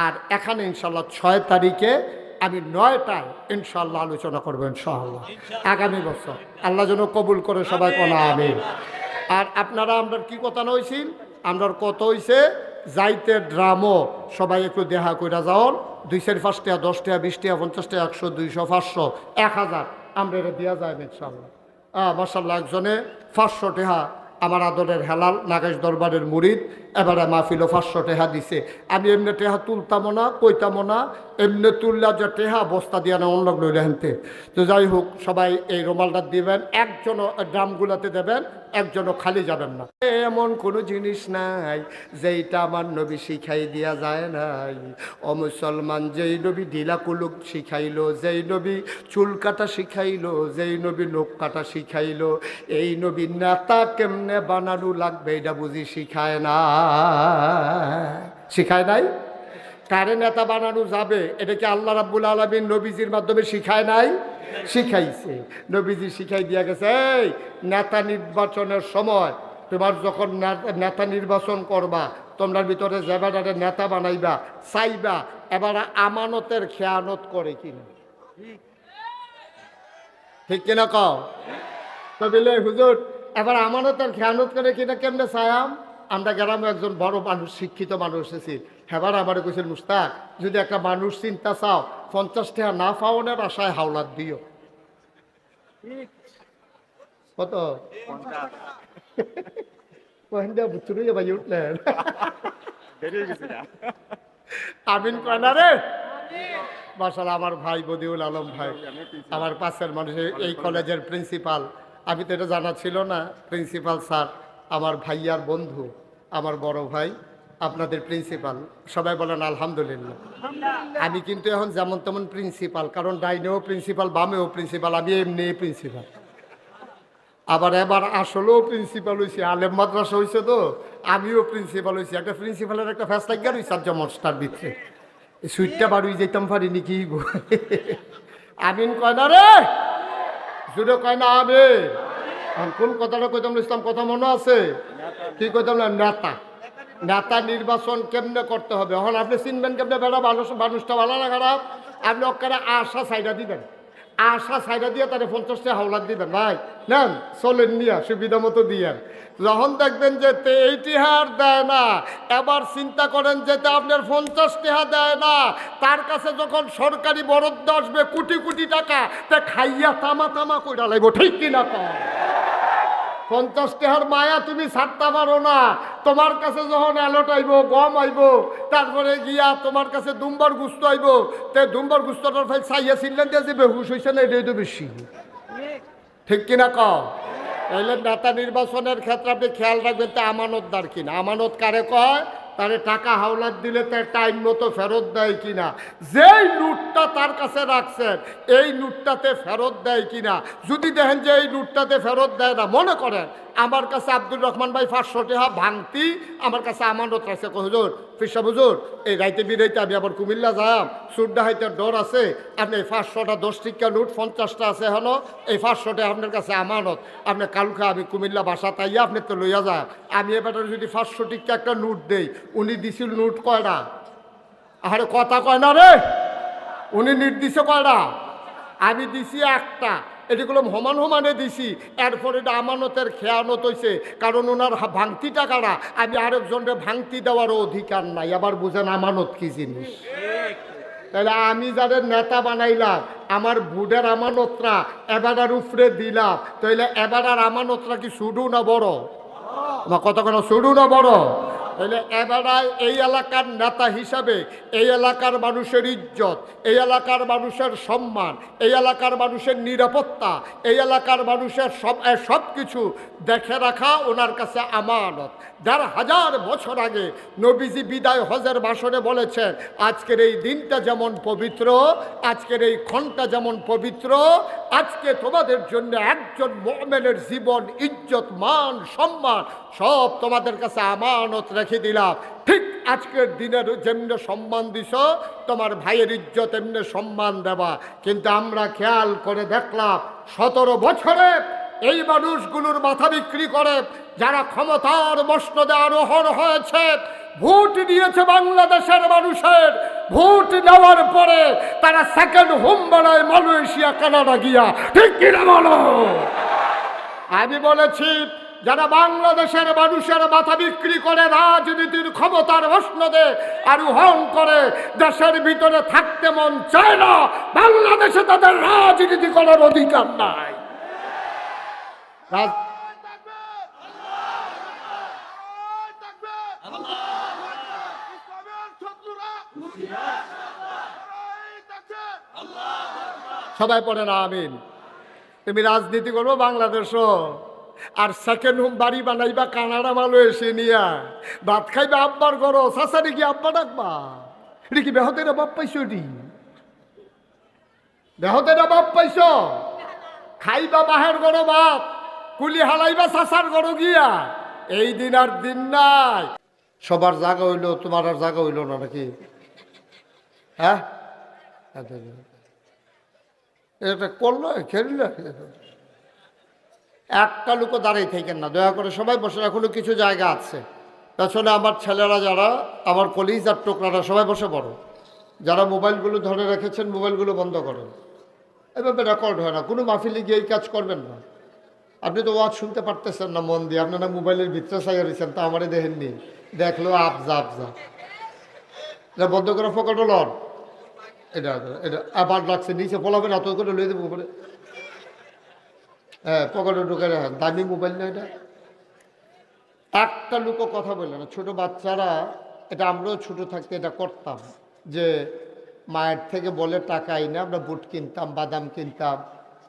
আর এখানে ইনশাল্লাহ 6 তারিখে আমি 9টায় ইনশাল্লাহ আলোচনা করবো ইনশাআল্লাহ আগামী বছর। আল্লাহ যেন কবুল করে সবাই কোনা আমিন। আর আপনারা আমরা কি কথা নইছিল, আমরা কত হইছে যাইতে ড্রামও সবাই একটু দেখা কইরা যাওন। 2-5 টাকা, 10 টাকা, 20 টাকা, 50 টাকা, 100, 200, 500, 1000 আমরা এটা দেওয়া যায় ইনশাআল্লাহ। মাশাআল্লাহ একজনে 500 টাকা আমার আদরের হেলাল নাগেশ দরবারের মুরিদ এবারে মাহফিলও 500 টাকা দিছে। আমি এমনি টেহা তুলতামও না, কইতামও না, এমনি তুললা যে টেহা বস্তা দিয়ে না অন্য লইলে হেনতে। তো যাই হোক, সবাই এই রুমালটা দিবেন, একজনও ড্রামগুলাতে দেবেন, একজনও খালি যাবেন না। এমন কোনো জিনিস নাই যেইটা আমার নবী শিখাই দিয়া যায় নাই। ও মুসলমান, যেই নবী ঢিলা কুলুক শিখাইলো, যেই নবী চুল কাটা শিখাইলো, যেই নবী নখ কাটা শিখাইলো, এই নবী নেতা কেমনে বানানো লাগবে এটা বুঝি শিখায় না, শিখায় নাই। কারে নেতা বানানো যাবে এটা কি আল্লাহ রাব্বুল আলামিন নবীজির মাধ্যমে শিখায় নাই? শিখাইছে। নবীজি শিখাই দিয়া গেছে, এই নেতা নির্বাচনের সময় তোমার যখন নেতা নির্বাচন করবা, তোমরা ভিতরে যেবারে নেতা বানাইবা চাইবা এবার আমানতের খেয়ানত করে কিনা, ঠিক কিনা কও? তো বলে হুজুর এবার আমানতের খেয়ানত করে কিনা কেমনে চায়াম? আমরা গ্রামে একজন বড় মানুষ, শিক্ষিত মানুষ এসেছি, হেবার আমার কইছেন মুস্তাক, যদি একটা মানুষ চিন্তা চাও 50 টাকা না পাওনের আশায় হাওলাত দিও। কত ভাই উঠলেন আমিন কয় না রে। মাশাআল্লাহ, আমার ভাই বদিউল আলম ভাই, আমার পাশের মানুষ, এই কলেজের প্রিন্সিপাল। আমি তো এটা জানা ছিল না, প্রিন্সিপাল স্যার আমার ভাইয়ার বন্ধু, আমার বড় ভাই, আপনাদের প্রিন্সিপাল। সবাই বলেন আলহামদুলিল্লাহ। আমি কিন্তু এখন যেমন তেমন প্রিন্সিপাল, কারণ ডাইনেও প্রিন্সিপাল, বামেও প্রিন্সিপাল, আমি এমনি প্রিন্সিপাল। আবার এবার আসলেও প্রিন্সিপাল হয়েছি, আলেম মাদ্রাসা হয়েছে তো আমিও প্রিন্সিপাল হয়েছি। একটা প্রিন্সিপালের একটা ফ্যাসলাইগার হয়েছে আর জমস্টার দিচ্ছে, সুইটটা বাড়ি যেতাম পারিনি কি গো। আমিন কয় না রে, জুড়ে কয় না আমি। কোন কথাটা কইতাম ইসলাম কথা মনে আছে? কি কইতাম না, নেতা। নেতা নির্বাচন কেমনে করতে হবে, এখন আপনি চিনবেন কেমনে বেড়া মানুষটা ভালো না খারাপ? আপনি ওখানে আশা সাইডা দিবেন, আশা সাইডা দিয়ে তারা 50 টাকা হাওলাত দিবেন, ভাই নেন চলেন নিয়া সুবিধা মতো দিয়েন। যখন দেখবেন যে 80 দেয় না, এবার চিন্তা করেন যে আপনার 50 টাকা দেয় না, তার কাছে যখন সরকারি বরাদ্দ আসবে কোটি কোটি টাকা, তা খাইয়া তামা তামা কইরা লাগবো, ঠিক কিনা? 50 টাকার মায়া তুমি ছাড়তে পারো না। তোমার কাছে যখন অ্যালট আইব, গম আইব, তারপরে গিয়া তোমার কাছে দুম্বার গুস্ত আইব, তে দুম্বার গুস্তটার ফাইল চাইয়া ছিলেন দিয়ে যে বেহুশ হয়েছে না, এটাই তো বেশি, ঠিক কিনা কও? তাহলে নেতা নির্বাচনের ক্ষেত্রে আপনি খেয়াল রাখবেন তা আমানতদার কিনা। আমানত কারে কয়? তারে টাকা হাওলাত দিলে তার টাইম মতো ফেরত দেয় কিনা, যেই নোটটা তার কাছে রাখছেন এই নোটটাতে ফেরত দেয় কিনা। যদি দেখেন যে এই নোটটাতে ফেরত দেয় না, মনে করেন আমার কাছে আব্দুর রহমান ভাই 500 টাকা ভাঙতি আমার কাছে আমানত রাখছে, হুজুর ফিরসা হুজুর এই রাইতে বিরাইতে আমি আবার কুমিল্লা যাম, সুরডা হাইতে ডর আছে, আপনি এই 500টা 10 টিকা নোট 50টা আছে এখনো, এই 500টা আপনার কাছে আমানত, আপনি কালকে আমি কুমিল্লা বাসা তাইয়া আপনি তো লইয়া যান। আমি এবার যদি 500 টিকা একটা নোট দেই, উনি দিছিল নোট কয়টা? আরে কথা কয় না রে, উনি নির্দিষ্ট কয়টা? আমি দিছি একটা, এটিগুলো সমান সমানে দিছি। এরপরে এটা আমানতের খেয়ানত হয়েছে, কারণ ওনার ভাঙতি টাকাটা আমি আরেকজনকে ভাঙতি দেওয়ারও অধিকার নাই। আবার বুঝেন আমানত কি জিনিস? তাহলে আমি যাদের নেতা বানাইলাম, আমার বুডের আমানতরা এবারার উপরে দিলাম, তাহলে এবারার আমানতরা কি ছোট না বড়? আমার কথা কোনো ছোট না বড়? তাহলে এবারায় এই এলাকার নেতা হিসাবে এই এলাকার মানুষের ইজ্জত, এই এলাকার মানুষের সম্মান, এই এলাকার মানুষের নিরাপত্তা, এই এলাকার মানুষের সব কিছু দেখে রাখা ওনার কাছে আমানত। ১,৫০০ বছর আগে নবীজি বিদায় হজের ভাষণে বলেছেন, আজকের এই দিনটা যেমন পবিত্র, আজকের এই ক্ষণটা যেমন পবিত্র, আজকে তোমাদের জন্য একজন মুমিনের জীবন, ইজ্জত, মান, সম্মান সব তোমাদের কাছে আমানত রেখে দিলাম। ঠিক আজকের দিনের যেমনি সম্মান দিছ, তোমার ভাইয়ের ইজ্জত এমনি সম্মান দেবা। কিন্তু আমরা খেয়াল করে দেখলাম 17 বছরে এই মানুষগুলোর মাথা বিক্রি করে যারা ক্ষমতার মসনদে আরোহণ হয়েছে, ভোট দিয়েছে বাংলাদেশের মানুষের, ভোট দেওয়ার পরে তারা সেকেন্ড হোম বানায় মালয়েশিয়া কানাডা গিয়া, ঠিক কিনা বলো? আমি বলেছি যারা বাংলাদেশের মানুষের মাথা বিক্রি করে রাজনীতির ক্ষমতার মসনদে আরোহণ করে, দেশের ভিতরে থাকতে মন চায় না, বাংলাদেশে তাদের রাজনীতি করার অধিকার নাই। সবাই পড়ে না আমিন। তুমি রাজনীতি করবো বাংলাদেশও, আর সেকেন্ড হোম বাড়ি বানাইবা কানাডা মালয়েশিয়া নিয়া, ভাত খাইবা আব্বার করো, শাসারি কি আব্বা ডাকবা? এটা কি বেহতেরা বাপ পাইছো? এটি বেহতেরা বাপ পাইছো? খাইবা বাহের গরো বাপ, কুলি হালাইবা শাসার গরো গিয়া, এই দিন আর দিন নাই। সবার জায়গা হইলো, তোমার আর জায়গা হইলো না নাকি? হ্যাঁ, এটা করলো খেলল। একটা লোকও দাঁড়িয়ে থাকেন না, দয়া করে সবাই বসে। এখনো কিছু জায়গা আছে পেছনে। আমার ছেলেরা যারা, আমার কলিজ আর টোকরারা, সবাই বসে পড়ো। যারা মোবাইলগুলো ধরে রেখেছেন মোবাইলগুলো বন্ধ করেন, এভাবে রেকর্ড হয় না। কোনো মাহফিলে গিয়ে এই কাজ করবেন না। আপনি তো ওয়াজ শুনতে পারতেছেন না মন দিয়ে, আপনারা মোবাইলের ভিতরে চাইয়া রয়েছেন, তা আমারে দেখেননি, দেখলো আবজা আবজা। এটা বন্ধ করে ফকট লন, এটা এটা আবার লাগছে নিচে ফলাবেন, এত করে লয়ে দেবো উপরে। হ্যাঁ, পকেটে ঢুকে রাখেন, দামি মোবাইল না এটা। একটা লোকও কথা বললে না। ছোট বাচ্চারা, এটা আমরাও ছোট থাকতে এটা করতাম, যে মায়ের থেকে বলে টাকা আইনা আমরা বুট কিনতাম, বাদাম কিনতাম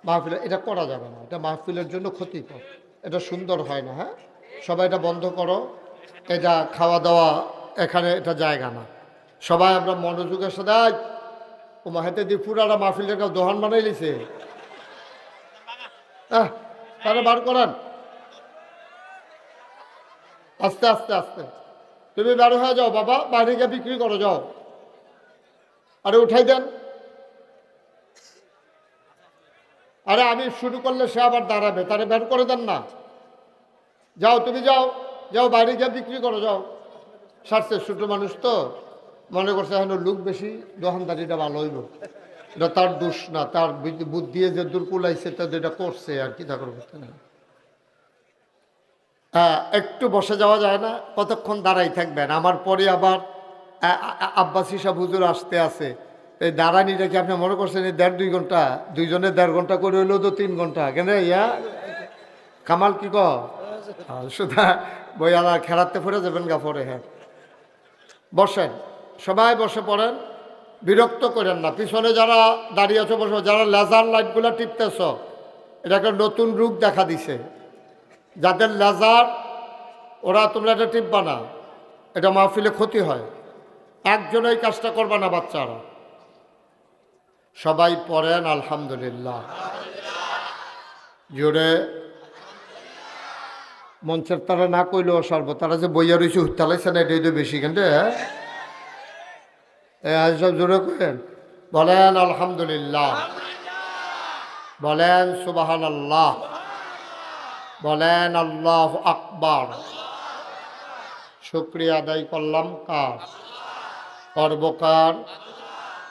মাহফিলে। এটা করা যাবে না, এটা মাহফিলের জন্য ক্ষতিকর, এটা সুন্দর হয় না। হ্যাঁ, সবাই এটা বন্ধ করো। এটা খাওয়া দাওয়া এখানে এটা জায়গা না। সবাই আমরা মনোযোগের সাথে, ও মাহেতে দিয়ে পুরাটা মাহফিলের কাছে দোহান বানাই লিছে। তারা বার করেন আস্তে আস্তে আস্তে। তুমি বের হয়ে যাও বাবা, বাইরে গিয়ে বিক্রি করো, যাও। আরে উঠাই দেন। আরে আমি শুরু করলে সে আবার দাঁড়াবে, তারে বের করে দেন না। যাও, তুমি যাও, যাও বাইরে গিয়ে বিক্রি করো, যাও। সারছে, ছোট মানুষ তো মনে করছে এখন লোক বেশি, দোকানদারিটা ভালো হইব। এটা তার দোষ না, তার বুদ্ধি যে দূর কুলাইছে তো এটা করছে আর কি, তা করবো না। একটু বসে যাওয়া যায় না? কতক্ষণ দাঁড়াই থাকবেন? আমার পরে আবার আব্বাসী সাহেব হুজুর আসতে আছে। এই দাঁড়ানিটা কি আপনি মনে করছেন এই 1.5-2 ঘন্টা? দুইজনে 1.5 ঘন্টা করে হইলেও তো 3 ঘন্টা। কেন ইয়া কামাল কি সুধা বইয়ালা খেলাতে ফিরে যাবেন গা পরে। হ্যাঁ, বসেন, সবাই বসে পড়েন, বিরক্ত করেন না। পিছনে যারা দাঁড়িয়ে আছো বসে, যারা লেজার লাইটগুলো টিপতেছ, এটা একটা নতুন রূপ দেখা দিছে। যাদের লেজার, ওরা তোমরা এটা টিপবা না, এটা মাহফিলে ক্ষতি হয়। একজন এই কাজটা করবা না বাচ্চারা। সবাই পড়েন আলহামদুলিল্লাহ জোরে। মঞ্চের তারা না কইলেও সর্ব, তারা যে বইয়া রয়েছে উত্তালাইছে না, এটাই তো বেশি। কিন্তু সব জোরে করেন, বলেন আলহামদুলিল্লাহ, বলেন সুবহানাল্লাহ, বলেন আল্লাহু আকবার। শুকরিয়া আদায় করলাম কার? করব কার?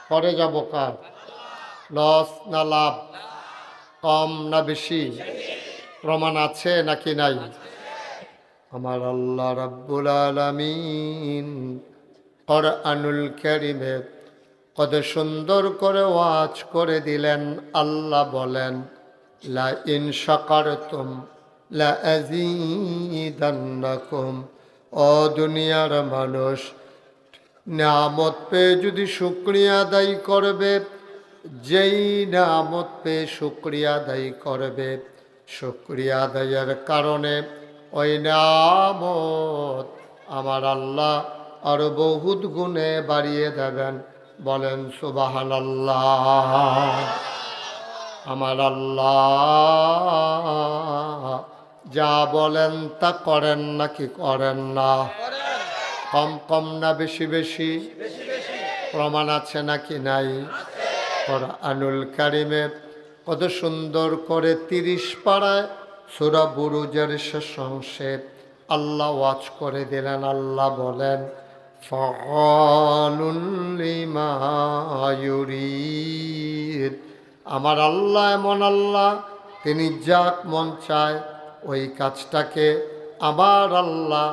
করে যাব কার? লস না লাভ? কম না বেশি? প্রমাণ আছে নাকি নাই? আমার আল্লাহ রাব্বুল আলামিন কুরআনুল কারীমে কত সুন্দর করে ওয়াজ করে দিলেন। আল্লাহ বলেন, লা ইন শাকারতুম লা আযীদান্নাকুম। ও দুনিয়ার মানুষ, নিয়ামত পেয়ে যদি শুকরিয়া আদায় করবে, যেই নিয়ামত পেয়ে শুকরিয়া আদায় করবে, শুকরিয়া আদায়ের কারণে ওই নিয়ামত আমার আল্লাহ আরো বহুত গুণে বাড়িয়ে দেবেন। বলেন সুবহানাল্লাহ। আমার আল্লাহ যা বলেন তা করেন নাকি করেন না? কম কম না বেশি বেশি? প্রমাণ আছে নাকি নাই? কুরআনুল কারীমে কত সুন্দর করে 30 পারায় সূরা বুরুজের শেষ অংশে আল্লাহ ওয়াজ করে দিলেন, আল্লাহ বলেন ফাআলুল লিমা ইউরিদ। আমার আল্লাহ এমন আল্লাহ, তিনি যা মন চায় ওই কাজটাকে আমার আল্লাহ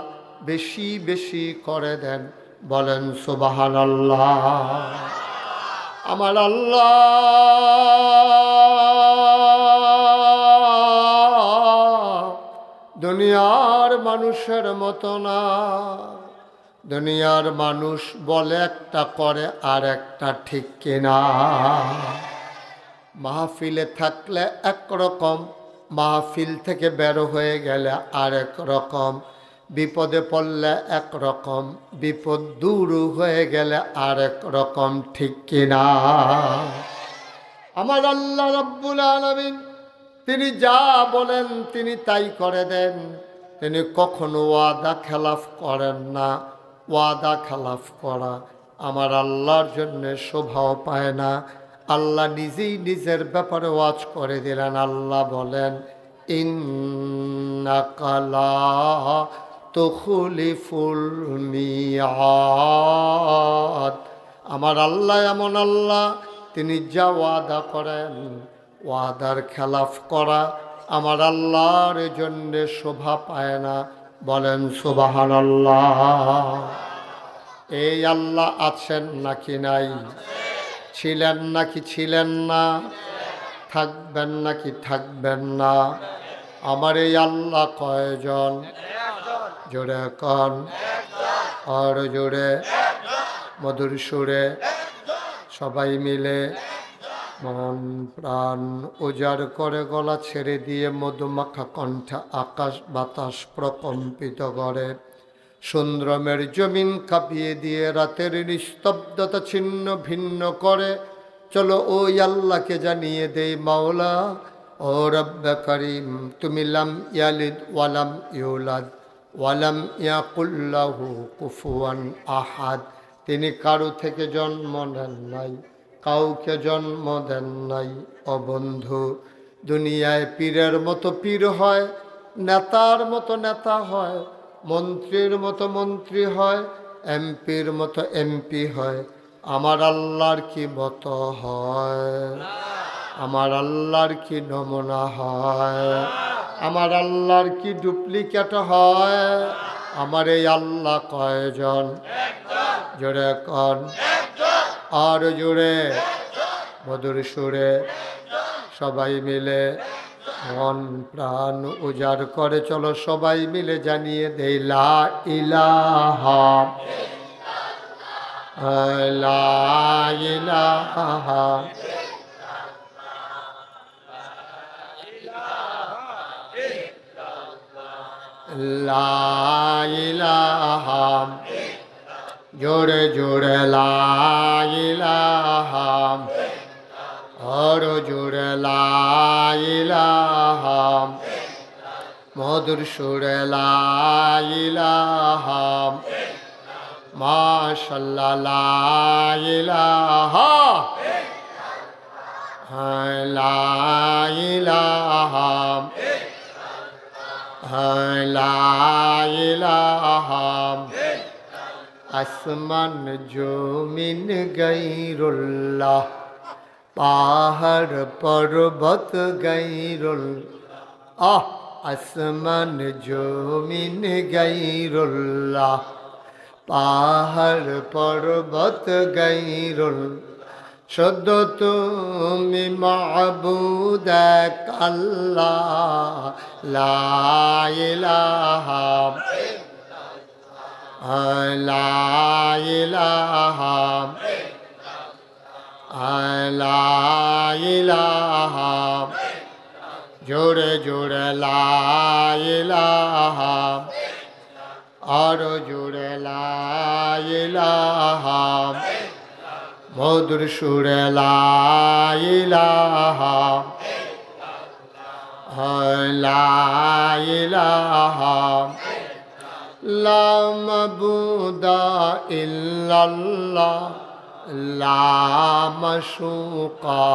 বেশি বেশি করে দেন। বলেন সুবহানাল্লাহ। আমার আল্লাহ দুনিয়ার মানুষের মতো না। দুনিয়ার মানুষ বলে একটা করে আর একটা, ঠিক কিনা? মাহফিলে থাকলে একরকম, মাহফিল থেকে বের হয়ে গেলে আরেক রকম, বিপদে পড়লে একরকম, বিপদ দূর হয়ে গেলে আরেক রকম, ঠিক কিনা? আমার আল্লাহ রাব্বুল আলামিন তিনি যা বলেন তিনি তাই করে দেন। তিনি কখনো ওয়াদা খেলাফ করেন না। ওয়াদা খেলাফ করা আমার আল্লাহর জন্য শোভাও পায় না। আল্লাহ নিজেই নিজের ব্যাপারে ওয়াজ করে দিলেন। আল্লাহ বলেন ইন্নাকা লা তুখলিফুল মিআদ। আমার আল্লাহ এমন আল্লাহ, তিনি যা ওয়াদা করেন ওয়াদার খেলাফ করা আমার আল্লাহর জন্য শোভা পায় না। বলেন সুবহানাল্লাহ। এই আল্লাহ আছেন নাকি নাই? ছিলেন নাকি ছিলেন না? থাকবেন নাকি থাকবেন না? আমার এই আল্লাহ কয়জন? জোরে কন, আর জোরে, মধুর সুরে সবাই মিলে মন প্রাণ উজাড় করে গলা ছেড়ে দিয়ে মধুমাখা কণ্ঠে আকাশ বাতাস প্রকম্পিত করে, সুন্দ্রমের জমিন কাঁপিয়ে দিয়ে রাতের নিস্তব্ধতা ছিন্ন ভিন্ন করে। চলো ওই আল্লাহকে জানিয়ে দেই মাওলা ও রব্বে করিম, তুমি লাম ইয়ালিদ ওয়ালাম ইউলাদ ওয়ালাম ইয়াকুল্লাহু কুফুয়ান আহাদ। তিনি কারো থেকে জন্ম নেন নাই, কাউকে জন্ম দেন নাই। ও বন্ধু, দুনিয়ায় পীরের মতো পীর হয়, নেতার মতো নেতা হয়, মন্ত্রীর মতো মন্ত্রী হয়, এমপির মতো এমপি হয়। আমার আল্লাহর কি মতো হয়? আমার আল্লাহর কি নমুনা হয়? আমার আল্লাহর কি ডুপ্লিকেট হয়? আমার এই আল্লাহ কয়জন? জোরে কন, আর জোরে, মধুর সুরে সবাই মিলে মন প্রাণ উজাড় করে চলো সবাই মিলে জানিয়ে দেই লা ইলাহা লা ইলাহা লা ইলাহা, জোরে জোরে লা ইলাহা, আর জোরে লা ইলাহা, মধুর সুরে লা ইলাহা, মাশাআল্লাহ লা ইলাহা, লা ইলাহা, লা ইলাহা। আসমান জমিন গায়রুল্লাহ, পাহাড় পর্বত গায়রুল্লাহ। আসমান জমিন গায়রুল্লাহ, পাহাড় পর্বত গায়রুল্লাহ। শুদ্ধ তুমি মাবুদ এক আল্লাহ, লা ইলাহা লা ইলাহা লা ইলাহা, জোরে জোরে লা ইলাহা, আর জোরে লা ইলাহা, মধুর সুরে লা ইলাহা লা ইলাহা। লা মাবুদা ইল্লাল্লাহ, লা মাশুকা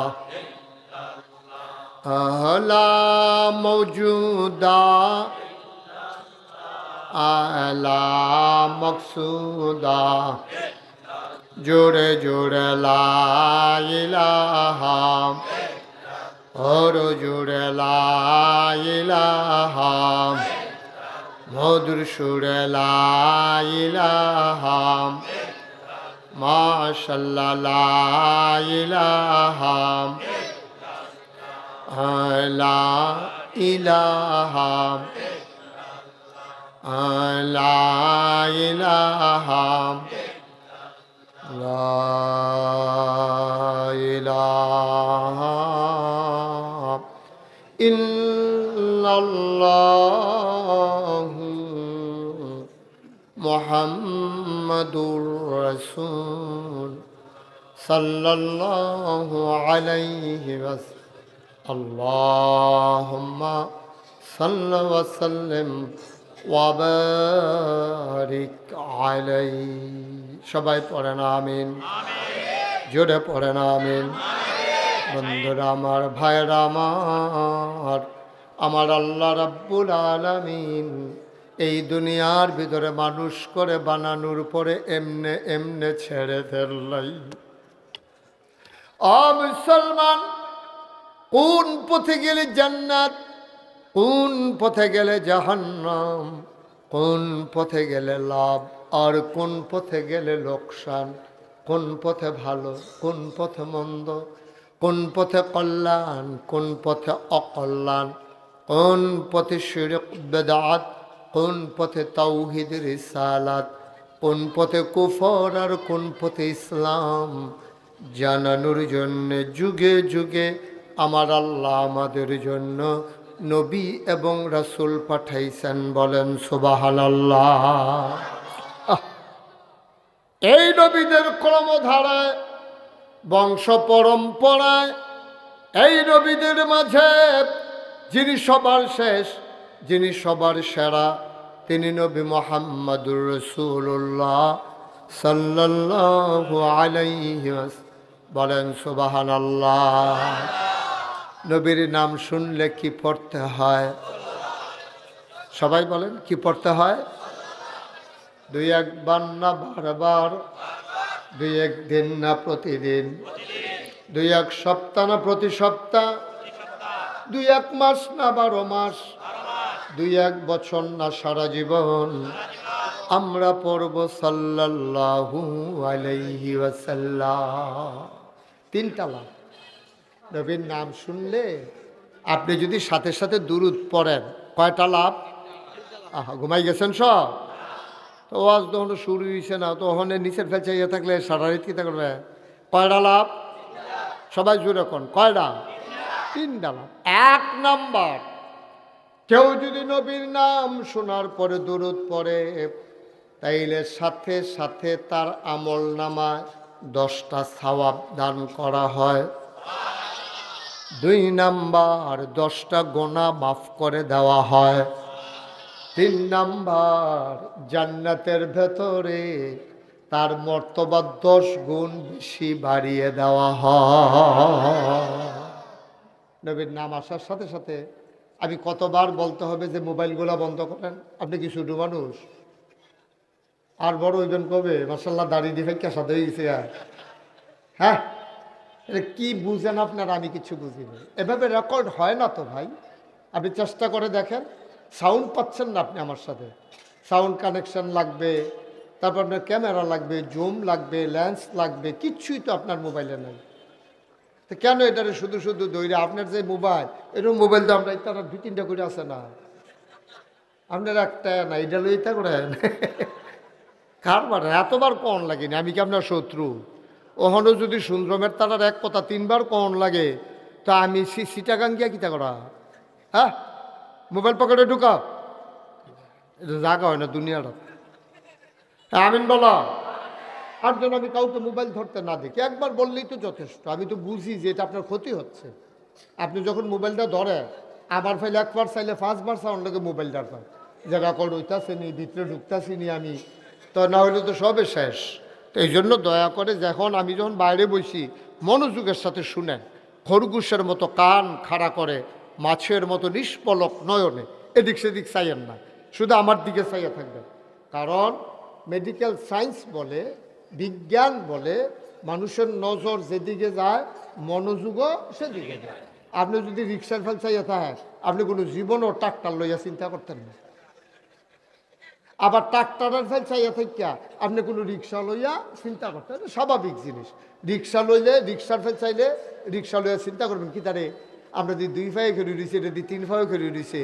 আলা মৌজুদা আলা মকসুদা জোরে জোরে লা ইলাহা ওর জোরে লা ইলাহা মধুর সুরে লা ইলাহা মাশাআল্লাহ লা ইলাহা লা ইলাহা লা ইলাহা লা ইলাহা ইল্লাল্লাহু মুহাম্মাদুর রাসূল সাল্লাল্লাহু আলাইহি ওয়াসাল্লাম আল্লাহুম্মা সাল্লি ওয়া সাল্লিম ওয়া বারিক আলাইহি। সবাই পড়েন আমিন, জোরে পড়েন আমিন। বন্ধুরা আমার, ভাইরা আমার আল্লাহ রাব্বুল আলামিন এই দুনিয়ার ভিতরে মানুষ করে বানানোর পরে এমনে এমনে ছেড়ে ফেললাই। ও মুসলমান, কোন পথে গেলে জান্নাত, কোন পথে গেলে জাহান্নাম, কোন পথে গেলে লাভ আর কোন পথে গেলে লোকসান, কোন পথে ভালো কোন পথে মন্দ, কোন পথে কল্যাণ কোন পথে অকল্যাণ, কোন পথে শিরক বেদাত, কোন পথে তাওহীদ রিসালাত, কোন পথে কুফর আর কোন পথে ইসলাম জানানোর জন্য যুগে যুগে আমার আল্লাহ আমাদের জন্য নবী এবং রাসূল পাঠাইছেন। বলেন সুবহানাল্লাহ। এই নবীদের ক্রমধারায় বংশ পরম্পরায় এই নবীদের মাঝে যিনি সবার শেষ, যিনি সবার সেরা, তিনি নবী মুহাম্মদুর রাসূলুল্লাহ সাল্লাল্লাহু আলাইহি ওয়াসাল্লাম। বলেন সুবহানাল্লাহ। নবীর নাম শুনলে কি পড়তে হয়? সবাই বলেন কি পড়তে হয়? দুই একবার না বারবার, দুই একদিন না প্রতিদিন, দুই এক সপ্তাহ না প্রতি সপ্তাহ, দুই এক মাস না 12 মাস, দুই এক বছর না সারা জীবন আমরা পড়ব সাল্লাল্লাহু আলাইহি ওয়াসাল্লাম। তিনটা লাভ। নবীর নাম শুনলে আপনি যদি সাথে সাথে দুরূদ পড়েন, কয়টা লাভ? আহা, ঘুমাই গেছেন সব? তো ওয়াজ তখন শুরু হয়েছে না, তো ওখানে নিচের ফেলছে ইয়ে থাকলে সারা রাত কী থাকবে? কয়টা লাভ? সবাই জুড়ে কোন কয়টা? তিনটা লাভ। এক নাম্বার, কেউ যদি নবীর নাম শোনার পরে দুরূদ পড়ে তাইলে সাথে সাথে তার আমল নামায় 10টা সওয়াব দান করা হয়। 2 নাম্বার, 10টা গুনাহ মাফ করে দেওয়া হয়। 3 নাম্বার, জান্নাতের ভেতরে তার মর্তবা 10 গুণ বেশি বাড়িয়ে দেওয়া হয়। নবীর নাম আসার সাথে সাথে আমি কতবার বলতে হবে যে মোবাইলগুলো বন্ধ করেন? আপনি কি ছোট মানুষ? আর বড় হইবেন কবে? মাশাআল্লাহ দাড়ি দিয়ে ফেঁকে সাথে হয়ে গেছে। হ্যাঁ, এটা কি বুঝেন আপনারা? আমি কিছু বুঝি না। এভাবে রেকর্ড হয় না তো ভাই। আপনি চেষ্টা করে দেখেন। সাউন্ড পাচ্ছেন না আপনি আমার সাথে? সাউন্ড কানেকশন লাগবে, তারপর আপনার ক্যামেরা লাগবে, জুম লাগবে, লেন্স লাগবে, কিচ্ছুই তো আপনার মোবাইলে নাই। তো কেন এটারে শুধু শুধু দৌড়ে? আপনার যে মোবাইল, এরকম মোবাইল তো আমরা তারা 2-3টা করে আছে না, আপনার একটা না, এটা লইতা করেন কারবার এতবার কন লাগেনি। আমি কি আপনার শত্রু? ওখানেও যদি সুন্দরমের তারার এক কথা 3বার কন লাগে, তো আমি সিটাগাং গিয়া কিতা করা? হ্যাঁ, মোবাইল পকেটে ঢুকা, এটা জায়গা হয় না দুনিয়াটা। আমিন বলা। আর যেন আমি কাউকে মোবাইল ধরতে না দেখি, একবার বললেই তো যথেষ্ট। আমি তো বুঝি যে এটা আপনার ক্ষতি হচ্ছে। আপনি যখন মোবাইলটা ধরে আবার ফাইলে একবার চাইলে 5বার সাউন্ড লাগে মোবাইলটার পায়, যে রেকর্ড হইতাছে নি, ভিতরে ঢুকতাছি নি আমি, তো না হলে তো সবে শেষ। তো এই জন্য দয়া করে যখন আমি যখন বাইরে বসি মনোযোগের সাথে শুনেন, খরগোশের মতো কান খাড়া করে, মাছের মতো নিষ্পলক নয়নে এদিক সেদিক চাইয়েন না, শুধু আমার দিকে চাইয়া থাকবেন। কারণ মেডিকেল সায়েন্স বলে, বিজ্ঞান বলে, মানুষের নজর যেদিকে যায় মনোযোগও সেদিকে যায়। আপনি যদি রিক্সার ফেল চাইয়া থাকেন, আপনি কোনো জীবনও ট্রাক্টর লইয়া চিন্তা করতেন না। আবার ট্রাক্টরের ফেল চাইয়া থাকিয়া আপনি কোনো রিক্সা লইয়া চিন্তা করতেন, স্বাভাবিক জিনিস। রিক্সা লইলে, রিক্সার ফেল চাইলে রিক্সা লইয়া চিন্তা করবেন কি তারে আমরা যদি 2 পায়ে খেলি দিছি, এটা দিয়ে 3 পায়ে খেলি দিছে,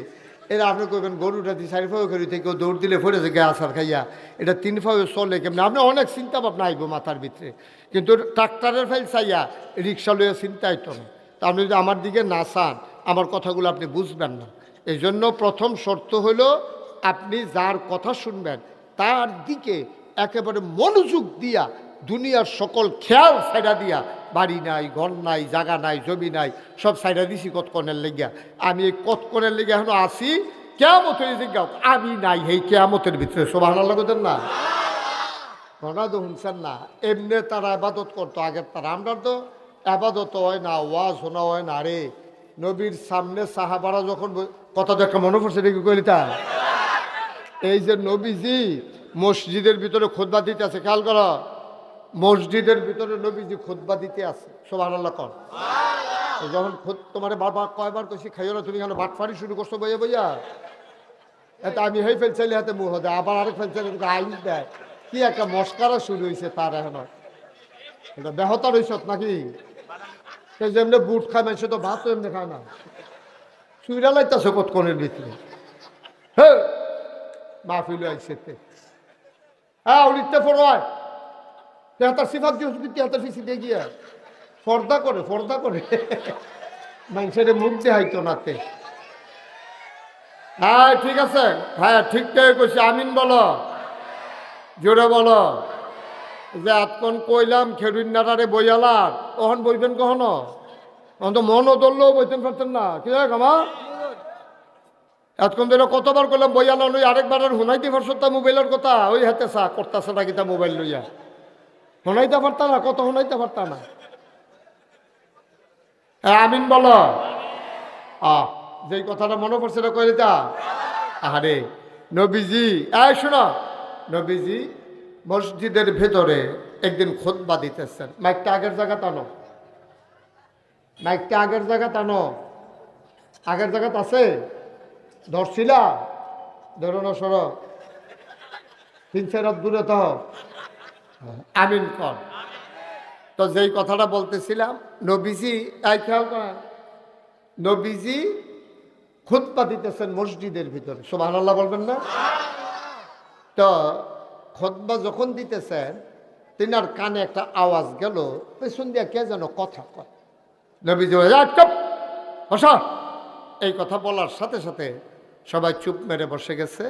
এরা আপনি করবেন গরুটা দিয়ে 4 পায়ে খেলি থেকে দৌড় দিলে ফেরে যে আসার খাইয়া এটা 3 পায়ে চলে কেমন, আপনি অনেক চিন্তা ভাবনা আইব মাথার ভিতরে। কিন্তু ট্রাক্টরের ফেল চাইয়া রিক্সা লইয়া চিন্তা হইতো না। তা আপনি যদি আমার দিকে না চান, আমার কথাগুলো আপনি বুঝবেন না। এই জন্য প্রথম শর্ত হলো আপনি যার কথা শুনবেন তার দিকে একেবারে মনোযোগ দিয়া, দুনিয়ার সকল খেয়াল সাইডা দিয়া, বাড়ি নাই, ঘর নাই, জায়গা নাই, জমি নাই, সব সাইডা দিছি কতক্ষণের লেগিয়া। আমি এই কতক্ষণের লেগে এখনো আসি, কেয়ামতের জিজ্ঞাও আমি নাই এই কেয়ামতের ভিতরে। সুবহানাল্লাহ বলেন না? ঘটনা তো শুনছেন না? এমনি তারা আবাদত করতো আগের তারা, আমরা তো আবাদত হয় না, ওয়াজ শোনা হয় না। রে নবীর সামনে সাহাবারা যখন কথা দেখা মনে পড়ছে দেখি কইলি তা এই যে নবীজি মসজিদের ভিতরে খুতবা দিতে আছে, খেয়াল করো, মসজিদের ভিতরে নবীজি খুতবা দিতে আছে। সুবহানাল্লাহ কর। যখন তোমার বাবা কয়বার কইছি খাইও না, তুমি কেন বাটফারি শুরু করছো বইয়া বইয়া? এটা আমি হেই ফেলছাইলে হাতে মুখ দেয়, আবার আরেক ফেলছাইলে আইন দেয়, কি একটা মস্কারা শুরু হয়েছে তার। এখন এটা বেহতার হইস নাকি? যেমনি বুট খায় মানুষ তো ভাত এমনি খায় না, চুইরা লাইতেছে কতক্ষণের ভিতরে। হ্যাঁ মাহফিল আইসে, হ্যাঁ উলিতে পড়ায় তেহাতার সিফাত দিয়ে তেহাতার ফিসি দিয়ে গিয়া ফর্দা করে, ফর্দা করে মানুষের মুখ দেখাইতো নাতে। হ্যাঁ ঠিক আছে, হ্যাঁ ঠিকঠাক কইছি, আমিন বলো, জোরে বলো। যে আতক্ষণ কইলাম খেরুন্নারে বইয়ালার, তখন বইবেন কখনো? তখন তো মনও ধরলেও বইতেন পারতেন না। কি দেখ আমার এতক্ষণ ধরে কতবার করলাম বইয়ালা লই, আরেকবার শুনাইতে পারছো তা মোবাইলের কথা, ওই হাতে চা করতেছে নাকি তা মোবাইল লইয়া শোনাইতে পারতা না, কত শোনাইতে পারতা না। আমিন বলো। যেই কথাটা মনে পড়ছে না কই তা, আরে নবীজি, শোনো, নবীজি মসজিদের ভেতরে একদিন খুতবা দিতেছেন। মাইকটা আগের জায়গা টানো, মাইকটা আগের জায়গা টানো, আগের জায়গাতে আছে, ধরছিলা ধরো না, সর 3-4 হাত দূরে তো। আমিন কর। তো যেই কথাটা বলতেছিলাম, নবীজি খেয়াল করেন, নবীজি খুতবা দিতেছেন মসজিদের ভিতরে। সুবহানাল্লাহ বলবেন না? তো খুতবা যখন দিতেছেন, তিনার কানে একটা আওয়াজ গেল, পেছন দিয়া কে যেন কথা কয়। নবীজি চুপ বসা, এই কথা বলার সাথে সাথে সবাই চুপ মেরে বসে গেছে।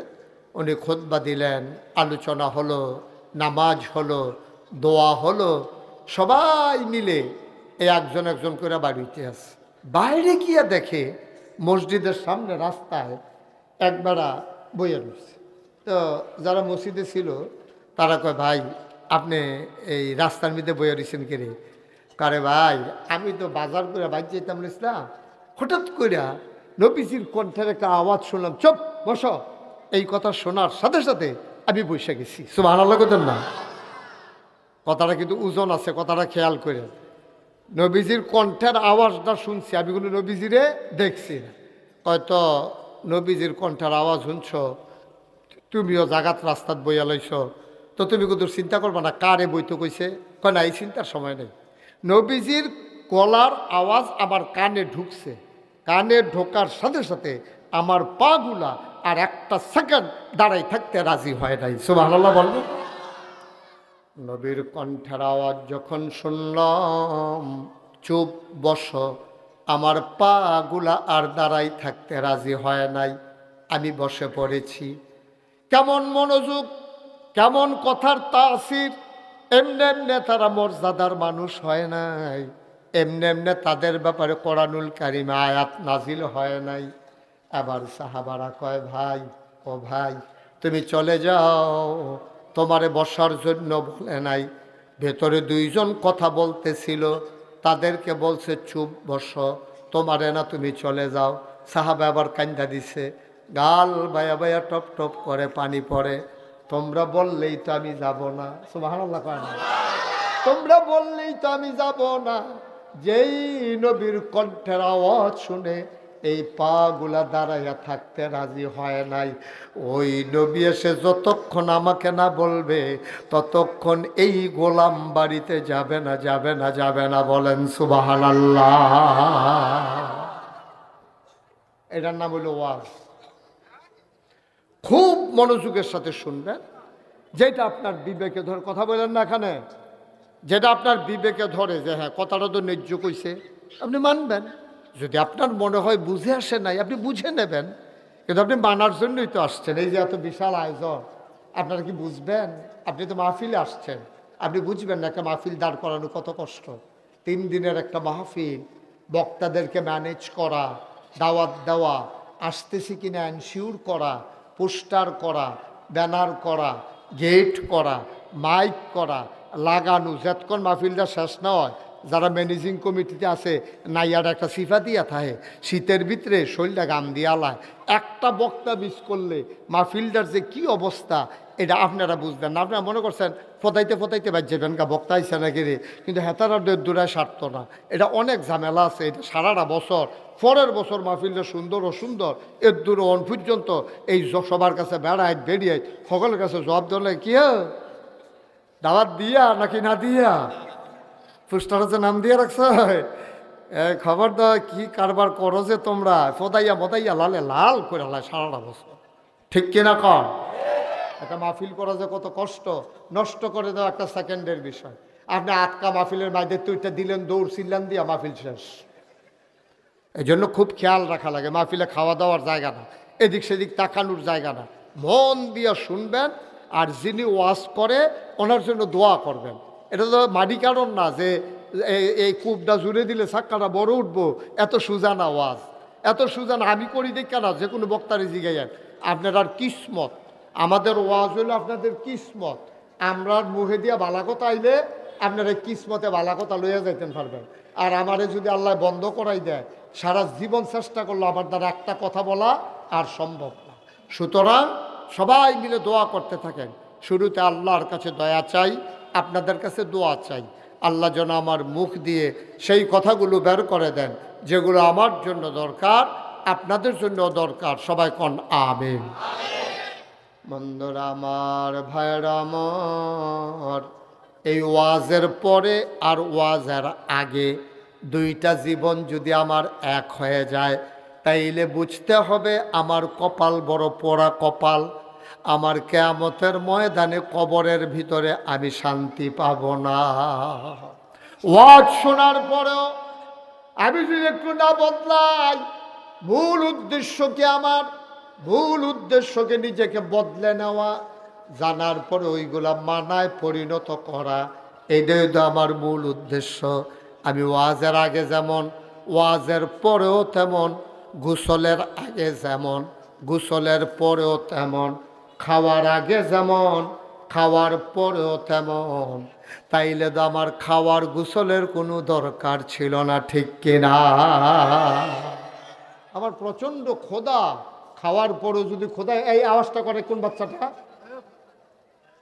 উনি খুতবা দিলেন, আলোচনা হলো, নামাজ হলো, দোয়া হলো, সবাই মিলে এই একজন একজন করে বাড়িতে আসে। বাইরে গিয়া দেখে মসজিদের সামনে রাস্তায় একবারা বইয়া রয়েছে। তো যারা মসজিদে ছিল তারা কয়, ভাই আপনি এই রাস্তার মধ্যে বইয়া রয়েছেন কিরে? কারে ভাই আমি তো বাজার করে বাইর যেতাম ইসলাম, হঠাৎ করে নবীজির কণ্ঠের একটা আওয়াজ শুনলাম, চুপ বসো। এই কথা শোনার সাথে সাথে আমি বসে গেছি। সুবহানাল্লাহ বলেন না? কথাটা কিন্তু ওজন আছে, কথাটা খেয়াল করে। নবীজির কণ্ঠের আওয়াজটা শুনছি, আমি কোনো নবীজিরে দেখছি না। হয়তো নবীজির কণ্ঠের আওয়াজ শুনছ, তুমিও জাগাত রাস্তাত বইয়া লাইছ, তো তুমি কিন্তু চিন্তা করবা না কারে বইতে কইছে। কয় না, এই চিন্তার সময় নেই। নবীজির গলার আওয়াজ আমার কানে ঢুকছে, কানে ঢোকার সাথে সাথে আমার পাগুলা আর একটা সেকেন্ড দাঁড়াই থাকতে রাজি হয় নাই। সুবহানাল্লাহ বলবো। নবীর কণ্ঠের আওয়াজ যখন শুনলাম, চুপ বসো, আমার পাগুলা আর দাঁড়াই থাকতে রাজি হয় নাই, আমি বসে পড়েছি। কেমন মনোযোগ, কেমন কথার তাসির! এমনি এমনি তারা মর্যাদার মানুষ হয় নাই, এমনি এমনি তাদের ব্যাপারে কোরআনুল কারিমে আয়াত নাজিল হয় নাই। আবার সাহাবারা কয়, ভাই ও ভাই তুমি চলে যাও, তোমারে বসার জন্য বলে নাই। ভেতরে 2জন কথা বলতেছিল, তাদেরকে বলছে চুপ বসো, তোমারে না, তুমি চলে যাও। সাহাবা আবার কান্দা দিছে, গাল বায়া বায়া টপ টপ করে পানি পড়ে। তোমরা বললেই তো আমি যাব না। সুবহানাল্লাহ কয় না? তোমরা বললেই তো আমি যাব না। যেই নবীর কণ্ঠের আওয়াজ শুনে এই পা গুলা দাঁড়াইয়া থাকতে রাজি হয় নাই, ওই নবী এসে যতক্ষণ আমাকে না বলবে ততক্ষণ এই গোলাম বাড়িতে যাবে না, যাবে না, যাবে না। বলেন সুবহানাল্লাহ। এটার নাম হইল ওয়াজ। খুব মনোযোগের সাথে শুনবেন, যেটা আপনার বিবেকে ধরে। কথা বলেন না এখানে, যেটা আপনার বিবেকে ধরে যে হ্যাঁ কথাটা তো ন্যায্য কইছে, আপনি মানবেন। যদি আপনার মনে হয় বুঝে আসে নাই, আপনি বুঝে নেবেন। কিন্তু আপনি মানার জন্যই তো আসছেন। এই যে এত বিশাল আয়োজন, আপনারা কি বুঝবেন? আপনি তো মাহফিলে আসছেন, আপনি বুঝবেন না একটা মাহফিল দাঁড় করানো কত কষ্ট। 3 দিনের একটা মাহফিল, বক্তাদেরকে ম্যানেজ করা, দাওয়াত দেওয়া, আসতেছি কিনা এনশিওর করা, পোস্টার করা, ব্যানার করা, গেট করা, মাইক করা, লাগানো, যতক্ষণ মাহফিলটা শেষ না হয়। যারা ম্যানেজিং কমিটিতে আছে নাইয়ার একটা সিফা দিয়া থাকে, শীতের ভিতরে শরীরটা গাম দিয়া লায়। একটা বক্তা মিস করলে মাহফিলটার যে কি অবস্থা এটা আপনারা বুঝবেন না। আপনারা মনে করছেন ফতাইতে ফতাইতে বাজবেন গা, বক্তা আইসা না গেলে, কিন্তু হেতারা দূরায় সারত না। এটা অনেক ঝামেলা আছে। এটা সারাটা বছর, পরের বছর মাহফিলটা সুন্দর ও সুন্দর, এর দূর অন পর্যন্ত এই সবার কাছে বেড়ায় বেরিয়ে সকলের কাছে জবাব দিলে কি দাওয়াত দিয়া নাকি না দিয়া, পোস্টার হচ্ছে নাম দিয়ে রাখছে। খবর দাও কি কারবার করো যে তোমরা, ফদাইয়া বদাইয়া লালে লাল করে লাল সারাটা বছর। ঠিক কিনা কর? একটা মাহফিল করা যে কত কষ্ট, নষ্ট করে দেওয়া একটা সেকেন্ডের বিষয়। আপনি আটকা মাহফিলের মাইদের তুইটা দিলেন, দৌড় চিল্লান দিয়া মাহফিল শেষ। এই জন্য খুব খেয়াল রাখা লাগে। মাহফিলে খাওয়া দাওয়ার জায়গা না, এদিক সেদিক তাকানোর জায়গা না। মন দিয়া শুনবেন, আর যিনি ওয়াজ করে ওনার জন্য দোয়া করবেন। এটা তো মাটি কারণ না যে এই কূপটা জুড়ে দিলে সাক্কাটা বড় উঠবো, এত সুজা না ওয়াজ, এত সুজা না। আমি করি দেখা না, যে কোনো বক্তারে জিগাইয়েন আপনার আর কিসমত। আমাদের ওয়াজ হইলো আপনাদের কিসমত। আমরা মুখে দিয়া বালা কথা আইলে আপনারা কিসমতে বালা কথা লইয়া যাইতেন পারবেন। আর আমারে যদি আল্লাহ বন্ধ করাই দেয়, সারা জীবন চেষ্টা করলো আমার দ্বারা একটা কথা বলা আর সম্ভব না। সুতরাং সবাই মিলে দোয়া করতে থাকেন। শুরুতে আল্লাহর কাছে দয়া চাই, আপনাদের কাছে দোয়া চাই। আল্লাহ যেন আমার মুখ দিয়ে সেই কথাগুলো বের করে দেন যেগুলো আমার জন্য দরকার, আপনাদের জন্য দরকার। সবাই কোন আমিন। বন্ধুরা আমার, ভাইরা আমার, এই ওয়াজের পরে আর ওয়াজের আগে দুইটা জীবন যদি আমার এক হয়ে যায়, তাইলে বুঝতে হবে আমার কপাল বড় পোড়া কপাল। আমার কিয়ামতের ময়দানে কবরের ভিতরে আমি শান্তি পাব না। ওয়াজ শোনার পরেও আমি যদি একটু না বদলাই, মূল উদ্দেশ্য কি আমার? মূল উদ্দেশ্যকে নিজেকে বদলে নেওয়া, জানার পরে ওইগুলা মানায় পরিণত করা, এটাই তো আমার মূল উদ্দেশ্য। আমি ওয়াজের আগে যেমন, ওয়াজের পরেও তেমন, গোসলের আগে যেমন, গোসলের পরেও তেমন, খাওয়ার আগে যেমন, খাওয়ার পরেও তেমন। তাইলে তো আমার খাওয়ার গোসলের কোনো দরকার ছিল না। ঠিক কিনা? আমার প্রচণ্ড ক্ষুধা, খাওয়ার পরেও যদি ক্ষুধা, এই আওয়াজটা করে কোন বাচ্চাটা?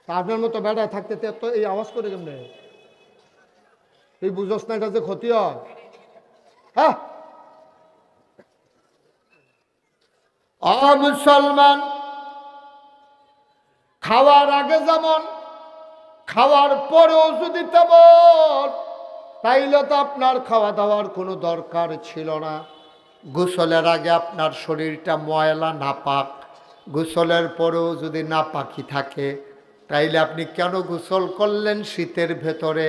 আপনার মতো বেড়ায় থাকতে তো এই আওয়াজ করে কেমনে? এই বুঝোস না এটা যে ক্ষতি হয়? হ্যাঁ, মুসলমান, খাওয়ার আগে যেমন, খাওয়ার পরেও যদি তেমন, তাইলে তো আপনার খাওয়া দাওয়ার কোনো দরকার ছিল না। গোসলের আগে আপনার শরীরটা ময়লা নাপাক, গোসলের পরেও যদি নাপাকি থাকে, তাইলে আপনি কেন গোসল করলেন শীতের ভেতরে?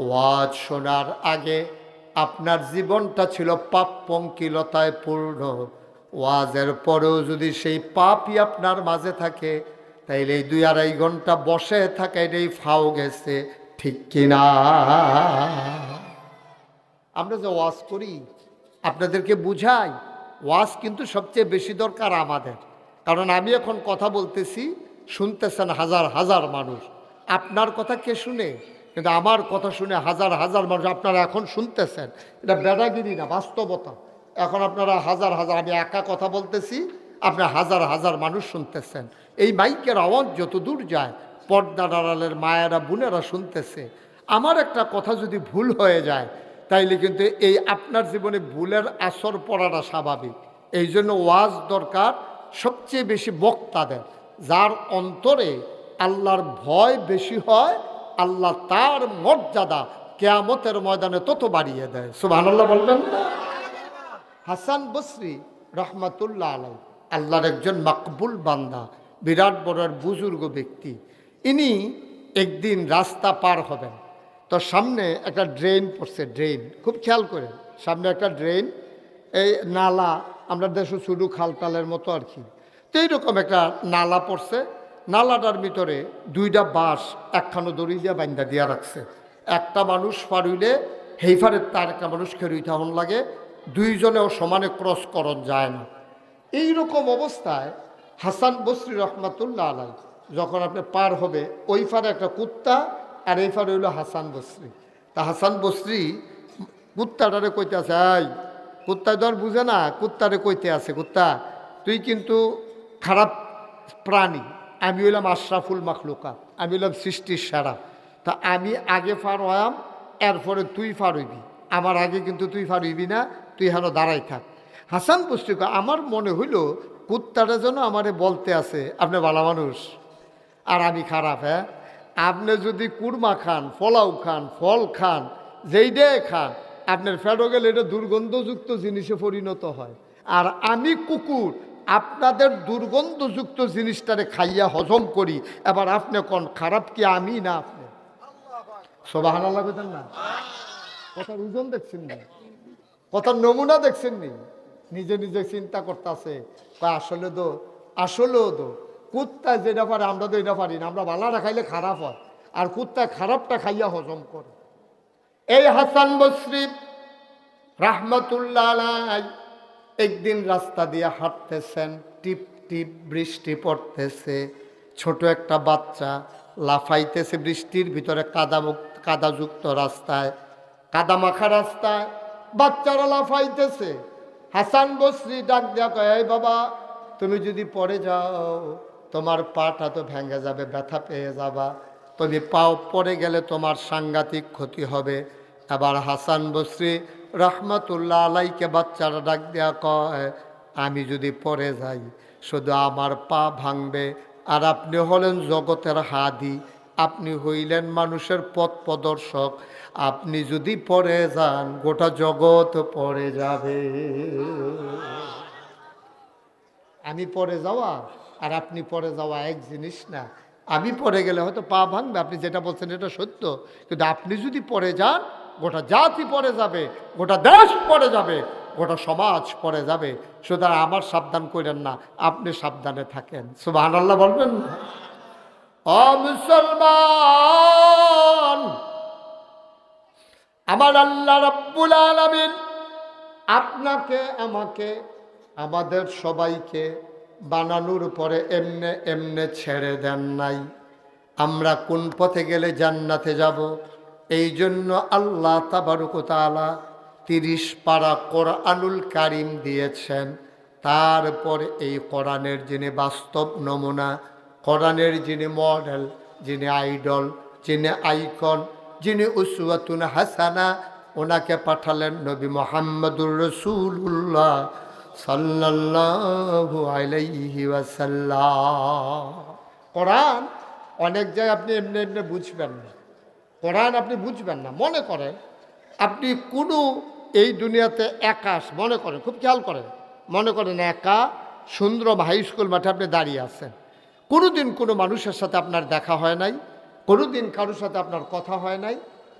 ওয়াজ শোনার আগে আপনার জীবনটা ছিল পাপ পঙ্কিলতায় পূর্ণ। ওয়াজের পরেও যদি সেই পাপই আপনার মাঝে থাকে, তাইলে এই 2-2.5 ঘন্টা বসে থাকে, এটাই ফাও গেছে। ঠিক কিনা? আমরা যে ওয়াজ করি, আপনাদেরকে বুঝাই, ওয়াজ কিন্তু সবচেয়ে বেশি দরকার আমাদের। কারণ আমি এখন কথা বলতেছি, শুনতেছেন হাজার হাজার মানুষ, আপনার কথা কে শুনে? কিন্তু আমার কথা শুনে হাজার হাজার মানুষ আপনারা এখন শুনতেছেন, এটা বেড়াগিরি না, বাস্তবতা। এখন আপনারা হাজার হাজার, আমি একা কথা বলতেছি, আপনার হাজার হাজার মানুষ শুনতেছেন। এই মাইকের আওয়াজ যত দূর যায়, পর্দার আড়ালের মায়েরা বোনেরা শুনতেছে। আমার একটা কথা যদি ভুল হয়ে যায়, তাইলে কিন্তু এই আপনার জীবনে ভুলের আসর পড়াটা স্বাভাবিক। এই জন্য ওয়াজ দরকার সবচেয়ে বেশি বক্তাদের, যার অন্তরে আল্লাহর ভয় বেশি হয়, আল্লাহ তার মর্যাদা কিয়ামতের ময়দানে তত বাড়িয়ে দেয়। সুবহানাল্লাহ বলবেন না? হাসান বসরি রহমাতুল্লাহ আলাই আল্লাহর একজন মাকবুল বান্দা, বিরাট বড় বুজুর্গ ব্যক্তি। ইনি একদিন রাস্তা পার হবেন, তো সামনে একটা ড্রেন পড়ছে, ড্রেন খুব খেয়াল করে, সামনে একটা ড্রেন, এই নালা, আমরা দেশে শুধু খালটালের মতো আর কি। তো এইরকম একটা নালা পড়ছে, নালাটার ভিতরে দুইটা বাঁশ একখানো দড়ি দিয়ে বান্ধা দিয়া রাখছে। একটা মানুষ ফারুইলে হেইফারের তার একটা মানুষ খেরুই থাহন লাগে, দুইজনেও সমানে ক্রস করণ যায় না। এইরকম অবস্থায় হাসান বসরি রহমাতুল্লাহ আলাই যখন আপনি পার হবে, ওই ফারে একটা কুত্তা আর এই ফারে হইল হাসান বসরি। তা হাসান বসরি কুত্তাটারে কইতে আছে, এই কুত্তা তো আর বুঝে না, কুত্তারে কইতে আছে, কুত্তা তুই কিন্তু খারাপ প্রাণী, আমি হইলাম আশরাফুল মাখলুকা, আমি হইলাম সৃষ্টির সেরা, তা আমি আগে ফার হয়াম, এরপরে তুই ফার হইবি, আমার আগে কিন্তু তুই ফার হইবি না, তুই হেন দাঁড়াই থাক। হাসান বসরি আমার মনে হইল কুত্তাটা যেন আমারে বলতে আছে আপনি ভালো মানুষ আর আমি খারাপ। হ্যাঁ, আপনি যদি কুরমা খান, পোলাও খান, ফল খান, যেইটাই খান, আপনার ফেটো গেলে এটা দুর্গন্ধযুক্ত জিনিসে পরিণত হয়, আর আমি কুকুর আপনাদের দুর্গন্ধযুক্ত জিনিসটারে খাইয়া হজম করি। এবার আপনি কোন খারাপ কি আমি না আপনি? সুবহানাল্লাহ বলেন না? কথার ওজন দেখছেন না, কথার নমুনা দেখছেন নি? নিজে নিজে চিন্তা করতেছে, আসলেও তো কুত্তা যেটা পারে আমরা তো এটা পারি না, আমরা ভালোটা খাইলে খারাপ হয়, আর কুত্তা খারাপটা খাইয়া হজম করে। এই হাসান বসরি রাহমাতুল্লাহ আলাইহি একদিন রাস্তা দিয়ে হাঁটতেছেন, টিপ টিপ বৃষ্টি পড়তেছে, ছোট একটা বাচ্চা লাফাইতেছে বৃষ্টির ভিতরে, কাদাযুক্ত রাস্তায়, কাদা মাখা রাস্তায় বাচ্চারা লাফাইতেছে। হাসান বসরি ডাক দেয়া কয়, এই বাবা, তুমি যদি পড়ে যাও তোমার পাটা তো ভেঙে যাবে, ব্যথা পেয়ে যাবা, তুমি পাও পড়ে গেলে তোমার সাংঘাতিক ক্ষতি হবে। আবার হাসান বসরি রহমাতুল্লাহ আলাইকে বাচ্চারা ডাক দেয়া কয়, আমি যদি পড়ে যাই শুধু আমার পা ভাঙবে, আর আপনি হলেন জগতের হাদি, আপনি হইলেন মানুষের পথ প্রদর্শক, আপনি যদি পড়ে যান গোটা জগৎ পড়ে যাবে। আমি পড়ে যাওয়া আর আপনি পড়ে যাওয়া এক জিনিস না। আমি পড়ে গেলে হয়তো পা ভাঙবে, আপনি যেটা বলছেন এটা সত্য, কিন্তু আপনি যদি পড়ে যান গোটা জাতি পড়ে যাবে, গোটা দেশ পড়ে যাবে, গোটা সমাজ পড়ে যাবে। সুতরাং আমার সাবধান করেন না, আপনি সাবধানে থাকেন। সুবহানাল্লাহ বলবেন না? ও মুসলমান, আমার আল্লাহ রাব্বুল আলামিন আপনাকে, আমাকে, আমাদের সবাইকে বানানোর পরে এমনে এমনে ছেড়ে দেন নাই। আমরা কোন পথে গেলে জান্নাতে যাব, এই জন্য আল্লাহ তাবারক ওয়া তাআলা 30 পারা কোরআনুল কারীম দিয়েছেন। তারপর এই কোরআনের যিনি বাস্তব নমুনা, কোরআনের যিনি মডেল, যিনি আইডল, যিনি আইকন, যিনি উসওয়াতুন হাসানা, ওনাকে পাঠালেন নবী মুহাম্মদুর রাসূলুল্লাহ সাল্লাল্লাহু আলাইহি ওয়াসাল্লাম। কোরআন অনেক জায়গায় আপনি এমনি এমনি বুঝবেন না, কোরআন আপনি বুঝবেন না। মনে করেন আপনি কোনো এই দুনিয়াতে একা, মনে করেন, খুব খেয়াল করেন, মনে করেন একা সুন্দরম হাই স্কুল মাঠে আপনি দাঁড়িয়ে আছেন, কোনোদিন কোনো মানুষের সাথে আপনার দেখা হয় নাই, কোনোদিন কারোর সাথে আপনার কথা হয় নাই,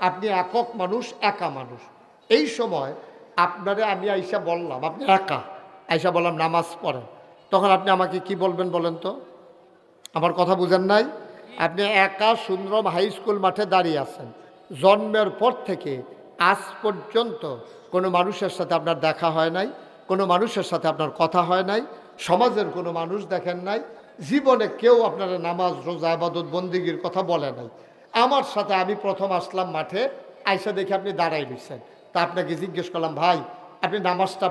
আপনি একক মানুষ, একা মানুষ। এই সময় আপনারে আমি আইসা বললাম আপনি একা, আইসা বললাম নামাজ পড়েন, তখন আপনি আমাকে কি বলবেন বলেন তো? আমার কথা বুঝেন নাই? আপনি একা সুন্দরম হাই স্কুল মাঠে দাঁড়িয়ে আছেন, জন্মের পর থেকে আজ পর্যন্ত কোনো মানুষের সাথে আপনার দেখা হয় নাই, কোনো মানুষের সাথে আপনার কথা হয় নাই, সমাজের কোনো মানুষ দেখেন নাই, জীবনে কেউ আপনার নামাজ রোজা ইবাদত বন্দেগীর কথা বলে নাই। আমার সাথে আমি প্রথম আসলাম মাঠে, আইসা দেখে আপনি দাঁড়াই রয়েছেন। তা আপনাকে জিজ্ঞেস করলাম, ভাই আপনি নামাজটা